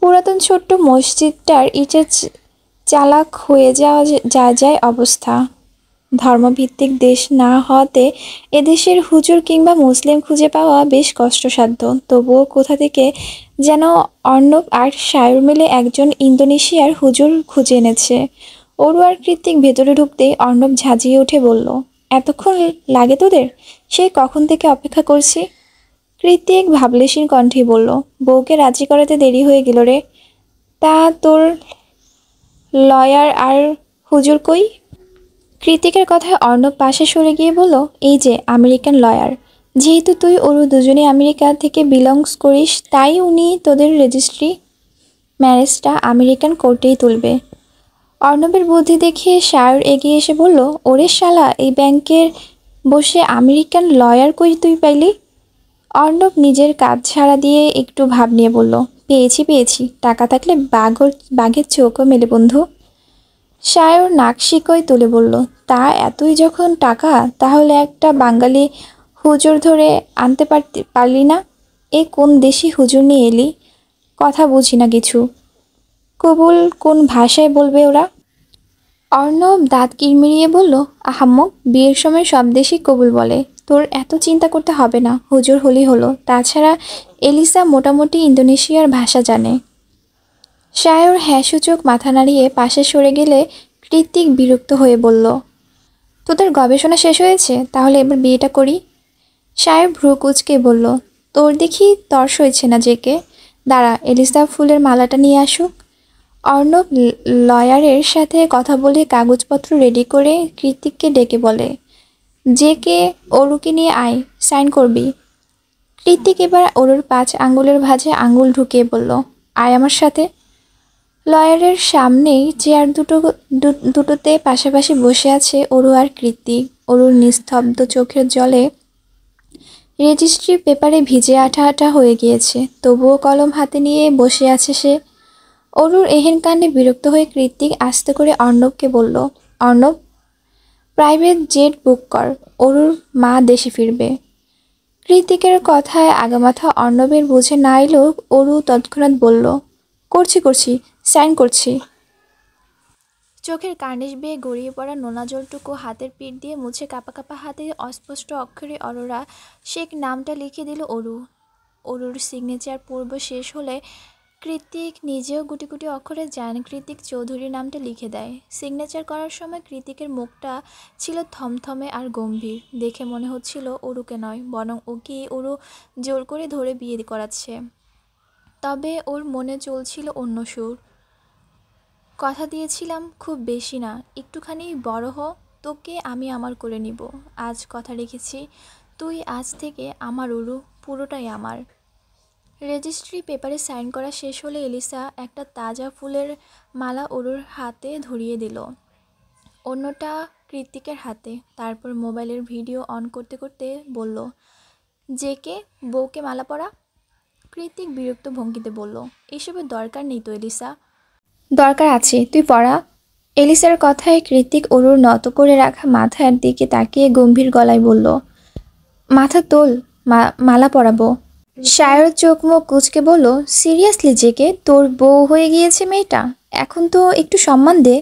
পুরাতন ছোট্ট মসজিদটার ইটের চালাক হয়ে যা যায় অবস্থা। ধর্মভিত্তিক দেশ না হওয়াতে এদেশের হুজুর কিংবা মুসলিম খুঁজে পাওয়া বেশ কষ্টসাধ্য। তবুও কোথা থেকে যেন অর্ণব আর সায়র মিলে একজন ইন্দোনেশিয়ার হুজুর খুঁজে এনেছে। অরু আর কৃত্তিক ভেতরে ঢুকতেই অর্ণব ঝাঁঝিয়ে উঠে বলল, এতক্ষণ লাগে তোদের? সেই কখন থেকে অপেক্ষা করছি। কৃত্তিক ভাবলেশীন কণ্ঠে বলল, বউকে রাজি করাতে দেরি হয়ে গেল রে। তা তোর লয়ার আর হুজুর কই? কৃতিকের কথায় অর্ণব পাশে সরে গিয়ে বলল, এই যে আমেরিকান লয়ার। যেহেতু তুই ওর দুজনেই আমেরিকা থেকে বিলংস করিস, তাই উনি তোদের রেজিস্ট্রি ম্যারেজটা আমেরিকান কোর্টেই তুলবে। অর্ণবের বুদ্ধি দেখিয়ে সায়র এগিয়ে এসে বলল, ওরে শালা, এই ব্যাংকের বসে আমেরিকান লয়ার কই তুই পাইলি? অর্ণব নিজের কাজ ছাড়া দিয়ে একটু ভাব নিয়ে বলল, পেয়েছি, টাকা থাকলে বাঘের চোখও মেলে বন্ধু। সায়র নাক শিকই তুলে বলল, তা এতই যখন টাকা, তাহলে একটা বাঙালি হুজুর ধরে আনতে পারলি না? এ কোন দেশি হুজুর নিয়ে এলি? কথা বুঝি না কিছু। কবুল কোন ভাষায় বলবে ওরা? অর্ণব দাঁত কিরমিরিয়ে বলল, আহাম্মক, বিয়ের সময় সব দেশই কবুল বলে। তোর এত চিন্তা করতে হবে না, হুজুর হলেই হলো। তাছাড়া এলিসা মোটামুটি ইন্দোনেশিয়ার ভাষা জানে। সায়র হ্যাঁসূচক মাথা নাড়িয়ে পাশে সরে গেলে কৃত্তিক বিরক্ত হয়ে বলল, তোদের গবেষণা শেষ হয়েছে? তাহলে এবার বিয়েটা করি। সায়র ভ্রু কুঁচকে বলল, তোর দেখি তর্স হয়েছে না জেকে, দাঁড়া এলিসা ফুলের মালাটা নিয়ে আসুক। অর্ণব লয়ারের সাথে কথা বলে কাগজপত্র রেডি করে কৃত্তিককে ডেকে বলে, জেকে অরুকে নিয়ে আয়, সাইন করবি। কৃত্তিক এবার অরুর 5 আঙ্গুলের ভাঁজে আঙ্গুল ঢুকিয়ে বলল, আয় আমার সাথে। লয়ারের সামনেই চেয়ার দুটোতে পাশাপাশি বসে আছে অরু আর কৃত্তিক। অরুর নিস্তব্ধ চোখের জলে রেজিস্ট্রি পেপারে ভিজে আঠা আঠা হয়ে গিয়েছে, তবুও কলম হাতে নিয়ে বসে আছে সে। অরুর এহেন কাণ্ডে বিরক্ত হয়ে কৃত্তিক আস্তে করে অর্ণবকে বলল, অর্ণব, প্রাইভেট জেট বুক কর, অরুর মা দেশে ফিরবে। কৃত্তিকের কথায় আগামাথা অর্ণবের বুঝে না এলেও অরু তৎক্ষণাৎ বলল, করছি করছি, সাইন করছি। চোখের কার্নিশ বেয়ে গড়িয়ে পড়া নোনা জলটুকু হাতের পিঠ দিয়ে মুছে কাঁপা কাঁপা হাতে অস্পষ্ট অক্ষরে অরোরা শেখ নামটা লিখে দিল অরু। অরুর সিগনেচার পূর্ব শেষ হলে কৃত্তিক নিজেও গুটি গুটি অক্ষরে জান কৃত্তিক চৌধুরী নামটা লিখে দেয়। সিগনেচার করার সময় কৃত্তিকের মুখটা ছিল থমথমে আর গম্ভীর, দেখে মনে হচ্ছিল অরুকে নয় বরং ওকে অরু জোর করে ধরে বিয়ে করাচ্ছে। তবে ওর মনে চলছিল অন্য সুর। কথা দিয়েছিলাম, খুব বেশি না, একটুখানি বড় হ, তোকে আমি আমার করে নিব। আজ কথা রেখেছি, তুই আজ থেকে আমার অরু, পুরোটাই আমার। রেজিস্ট্রি পেপারে সাইন করা শেষ হলে এলিসা একটা তাজা ফুলের মালা অরুর হাতে ধরিয়ে দিল, অন্যটা কৃত্তিকের হাতে। তারপর মোবাইলের ভিডিও অন করতে করতে বলল, জেকে বউকে মালা পরা। কৃত্তিক বিরক্ত ভঙ্গিতে বলল, এসবের দরকার নেই তো এলিসা। দরকার আছে, তুই পড়া। এলিসার কথায় কৃত্তিক অরুর নত করে রাখা মাথার দিকে তাকিয়ে গম্ভীর গলায় বলল, মাথা তোল, মালা পরাবো। শায়র চোখ মুখ কুঁচকে বলল, সিরিয়াসলি জেকে, তোর বউ হয়ে গিয়েছে মেয়েটা, এখন তো একটু সম্মান দে।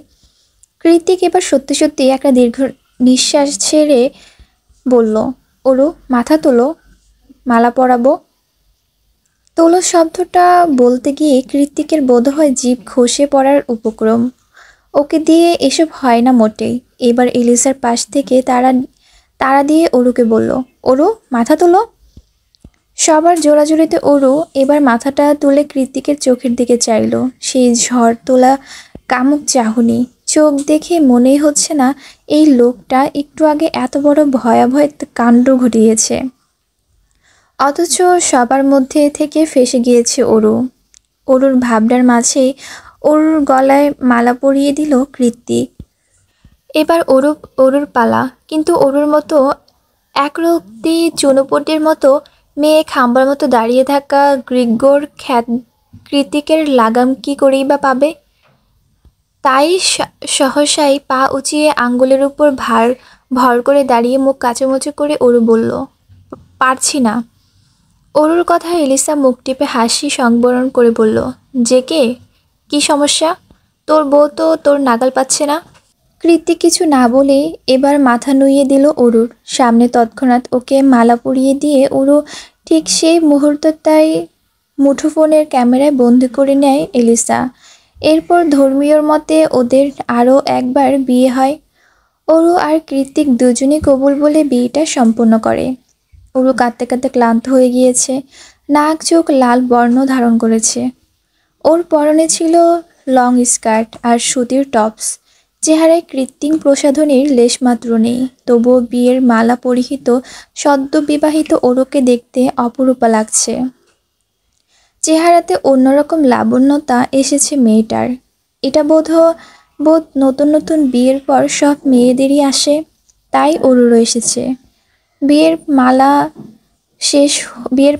কৃত্তিক এবার সত্যি সত্যি একটা দীর্ঘ নিঃশ্বাস ছেড়ে বলল, অরু, মাথা তোলো, মালা পরাবো। তোলো শব্দটা বলতে গিয়ে কৃত্তিকের বোধহয় জিভ খসে পড়ার উপক্রম। ওকে দিয়ে এসব হয় না মোটেই। এবার এলিসার পাশ থেকে তাড়া দিয়ে অরুকে বলল, অরু, মাথা তোলো। সবার জোরাজুরিতে অরু এবার মাথাটা তুলে কৃত্তিকের চোখের দিকে চাইল। সেই ঝড় তোলা কামুক চাহনি চোখ দেখে মনেই হচ্ছে না এই লোকটা একটু আগে এত বড় ভয়াবহ কাণ্ড ঘটিয়েছে। অথচ সবার মধ্যে থেকে ফেঁসে গিয়েছে অরু। অরুর ভাবনার মাঝেই অরুর গলায় মালা পরিয়ে দিল কৃত্তিক। এবার অরুর পালা, কিন্তু অরুর মতো একরত্তি চুনোপুটির মতো মেয়ে খাম্বার মতো দাঁড়িয়ে থাকা গ্রিগোর কৃত্তিকের লাগাম কি করেই বা পাবে। তাই সহসাই পা উঁচিয়ে আঙ্গুলের উপর ভর করে দাঁড়িয়ে মুখ কাচুমুচু করে অরু বলল, পারছি না। অরুর কথা এলিসা মুখ টিপে হাসি সংবরণ করে বলল, জেকে, কি সমস্যা? তোর বউ তো তোর নাগাল পাচ্ছে না। কৃত্তিক কিছু না বলে এবার মাথা নুইয়ে দিল অরুর সামনে। তৎক্ষণাৎ ওকে মালা পরিয়ে দিয়ে অরু ঠিক সেই মুহূর্তটাই মুঠোফোনের ক্যামেরায় বন্দি করে নেয় এলিসা। এরপর ধর্মীয়র মতে ওদের আরও একবার বিয়ে হয়। অরু আর কৃত্তিক দুজনেই কবুল বলে বিয়েটা সম্পন্ন করে। অরু কাঁদতে কাঁদতে ক্লান্ত হয়ে গিয়েছে, নাক চোখ লাল বর্ণ ধারণ করেছে। ওর পরনে ছিল লং স্কার্ট আর সুতির টপস। চেহারায় কৃত্রিম প্রসাধনীর লেশমাত্র নেই, তবুও বিয়ের মালা পরিহিত সদ্য বিবাহিত অরুকে দেখতে অপরূপা লাগছে। চেহারাতে অন্যরকম লাবণ্যতা এসেছে মেয়েটার। এটা বোধ নতুন নতুন বিয়ের পর সব মেয়েদেরই আসে, তাই অরুরও এসেছে। বিয়ের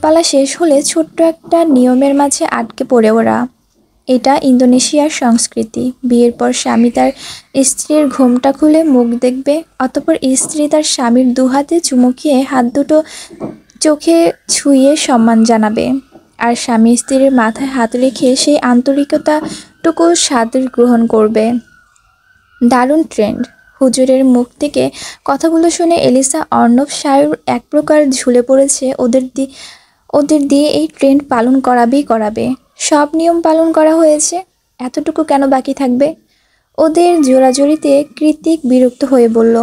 পালা শেষ হলে ছোট্ট একটা নিয়মের মাঝে আটকে পড়ে ওরা। এটা ইন্দোনেশিয়ার সংস্কৃতি। বিয়ের পর স্বামী তার স্ত্রীর ঘোমটা খুলে মুখ দেখবে, অতঃপর স্ত্রী তার স্বামীর দুহাতে চুমু খেয়ে হাত দুটো চোখে ছুঁয়ে সম্মান জানাবে, আর স্বামী স্ত্রীর মাথায় হাত রেখে সেই আন্তরিকতাটুকু সাদর গ্রহণ করবে। দারুণ ট্রেন্ড। হুজুরের মুখ থেকে কথাগুলো শুনে এলিসা অর্ণব শায়র এক প্রকার ঝুলে পড়েছে। ওদের দিয়ে এই ট্রেন্ড পালন করাবে। সব নিয়ম পালন করা হয়েছে, এতটুকু কেন বাকি থাকবে? ওদের জোরাজুরিতে কৃত্তিক বিরক্ত হয়ে বলল,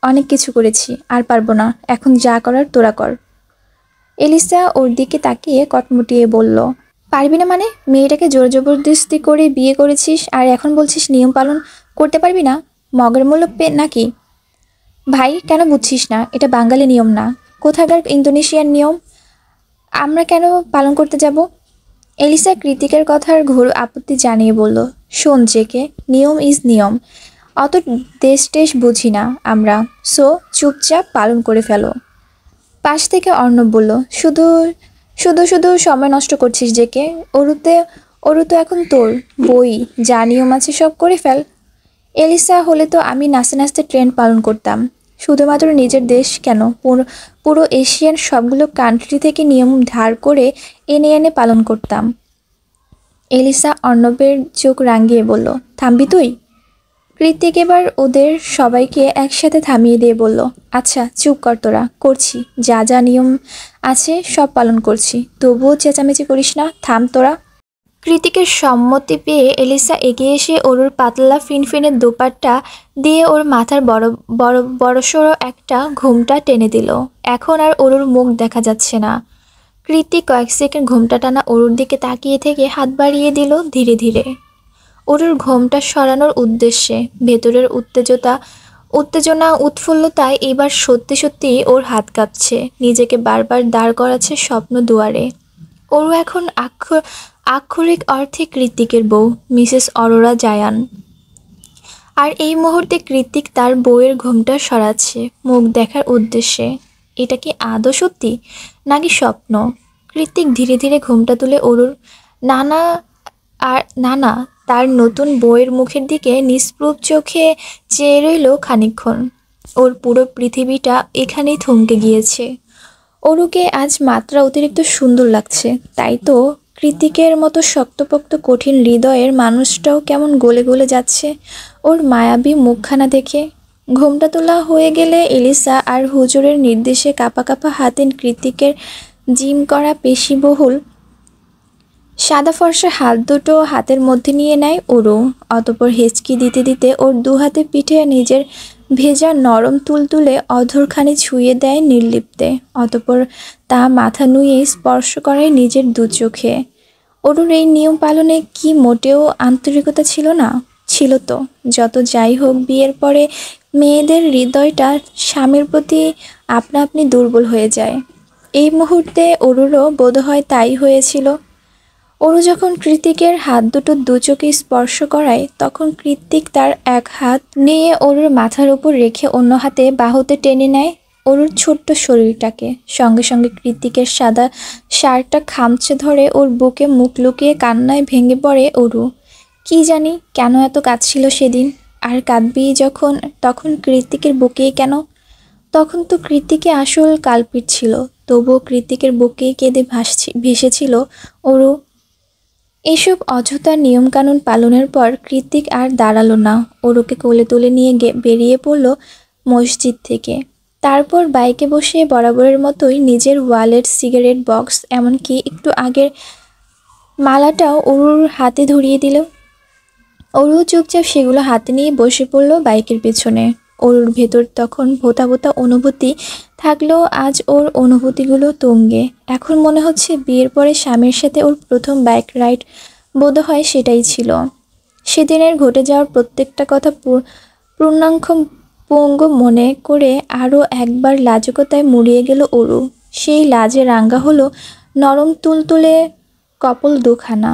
অনেক কিছু করেছি, আর পারবো না, এখন যা করার তোরা কর। এলিসা ওর দিকে তাকিয়ে কটমুটিয়ে বলল, পারবি না মানে? মেয়েটাকে জোর জবরদস্তি করে বিয়ে করেছিস আর এখন বলছিস নিয়ম পালন করতে পারবি না? মগের মূল্য নাকি? ভাই, কেন বুঝছিস না? এটা বাঙালি নিয়ম না, কোথাকার ইন্দোনেশিয়ার নিয়ম। আমরা কেন পালন করতে যাব? এলিসা কৃত্তিকের কথার ঘোর আপত্তি জানিয়ে বলল, শোন জেকে, নিয়ম ইজ নিয়ম। অত দেশ টেশ বুঝি না আমরা, সো চুপচাপ পালন করে ফেলো। পাশ থেকে অর্ণব বলল, শুধু শুধু শুধু সময় নষ্ট করছিস যে কে? অরু তো এখন তোর বই, যা নিয়ম আছে সব করে ফেল। এলিসা হলে তো আমি নাচতে নাচতে ট্রেন্ড পালন করতাম। শুধুমাত্র নিজের দেশ কেন, পুরো পুরো এশিয়ান সবগুলো কান্ট্রি থেকে নিয়ম ধার করে এনে এনে পালন করতাম। এলিসা অর্ণবের চোখ রাঙিয়ে বলল, থামবি তুই? কৃতিক এবার ওদের সবাইকে একসাথে থামিয়ে দিয়ে বলল, আচ্ছা চুপ কর তোরা, করছি, যা যা নিয়ম আছে সব পালন করছি, তবুও চেঁচামেচি করিস না, থাম তোরা। কৃতিকের সম্মতি পেয়ে এলিসা এগিয়ে এসে অরুর পাতলা ফিনফিনে দোপাট্টা দিয়ে ওর মাথার বড় বড় বড়সড় একটা ঘোমটা টেনে দিল। এখন আর অরুর মুখ দেখা যাচ্ছে না। কৃতিক কয়েক সেকেন্ড ঘোমটা টানা অরুর দিকে তাকিয়ে থেকে হাত বাড়িয়ে দিল ধীরে ধীরে অরুর ঘোমটা সরানোর উদ্দেশ্যে। ভেতরের উত্তেজনা উৎফুল্লতায় এবার সত্যি সত্যি ওর হাত কাঁপছে, নিজেকে বারবার দাঁড় করাচ্ছে স্বপ্ন দুয়ারে। অরু এখন আক্ষরিক অর্থে কৃতিকের বউ, মিসেস অরোরা জায়ান। আর এই মুহূর্তে কৃতিক তার বউয়ের ঘোমটা সরাচ্ছে মুখ দেখার উদ্দেশ্যে। এটা কি আদৌ সত্যি নাকি স্বপ্ন? কৃতিক ধীরে ধীরে ঘোমটা তুলে অরুর নানা নানা তার নতুন বউয়ের মুখের দিকে নিষ্প্রভ চোখে চেয়ে রইল খানিকক্ষণ। ওর পুরো পৃথিবীটা এখানেই থমকে গিয়েছে। অরুকে আজ মাত্রা অতিরিক্ত সুন্দর লাগছে, তাই তো কৃতিকের মতো শক্তপোক্ত কঠিন হৃদয়ের মানুষটাও কেমন গলে গলে যাচ্ছে ওর মায়াবী মুখখানা দেখে। ঘোমটা তোলা হয়ে গেলে এলিসা আর হুজুরের নির্দেশে কাঁপা কাঁপা হাতে কৃতিকের জিম করা পেশিবহুল সাদা ফর্সা হাত দুটো হাতের মধ্যে নিয়ে নেয় অরু। অতঃপর হেঁচকি দিতে দিতে ওর দু হাতে পিঠে নিজের ভেজা নরম তুলতুলে অধরখানি ছুঁয়ে দেয় নির্লিপ্তে। অতঃপর তা মাথা নুয়ে স্পর্শ করায় নিজের দু চোখে। অরুর এই নিয়ম পালনে কি মোটেও আন্তরিকতা ছিল না? ছিল তো। যত যাই হোক, বিয়ের পরে মেয়েদের হৃদয়টা স্বামীর প্রতি আপনা আপনি দুর্বল হয়ে যায়। এই মুহূর্তে অরুরও বোধহয় তাই হয়েছিল। অরু যখন কৃতিকের হাত দুটো দু চোখে স্পর্শ করায়, তখন কৃতিক তার এক হাত নিয়ে অরুর মাথার উপর রেখে অন্য হাতে বাহুতে টেনে নেয় অরুর ছোট্ট শরীরটাকে। সঙ্গে সঙ্গে কৃতিকের সাদা শার্টটা খামচে ধরে ওর বুকে মুখ লুকিয়ে কান্নায় ভেঙে পড়ে অরু। কি জানি কেন এত কাঁদছিল সেদিন, আর কাঁদবি যখন, তখন কৃতিকের বুকেই কেন? তখন তো কৃতিকে আসল কালপিট ছিল, তবুও কৃতিকের বুকেই কেঁদে ভেসেছিল অরু। এসব অযথা নিয়মকানুন পালনের পর কৃতিক আর দাঁড়ালো না, অরুকে কোলে তুলে নিয়ে বেরিয়ে পড়ল মসজিদ থেকে। তারপর বাইকে বসে বরাবরের মতোই নিজের ওয়ালেট, সিগারেট বক্স, এমনকি একটু আগের মালাটাও অরুর হাতে ধরিয়ে দিল। অরু চুপচাপ সেগুলো হাতে নিয়ে বসে পড়ল বাইকের পেছনে। অরুর ভেতর তখন ভোঁতা ভোঁতা অনুভূতি থাকলেও আজ ওর অনুভূতিগুলো তুঙ্গে। এখন মনে হচ্ছে বিয়ের পরে স্বামীর সাথে ওর প্রথম বাইক রাইড বোধহয় সেটাই ছিল। সেদিনের ঘটে যাওয়ার প্রত্যেকটা কথা পূর্ণাঙ্গ পঙ্গু মনে করে আরও একবার লাজুকতায় মুড়িয়ে গেল অরু। সেই লাজে রাঙ্গা হলো নরম তুলতুলে কপল দুখানা।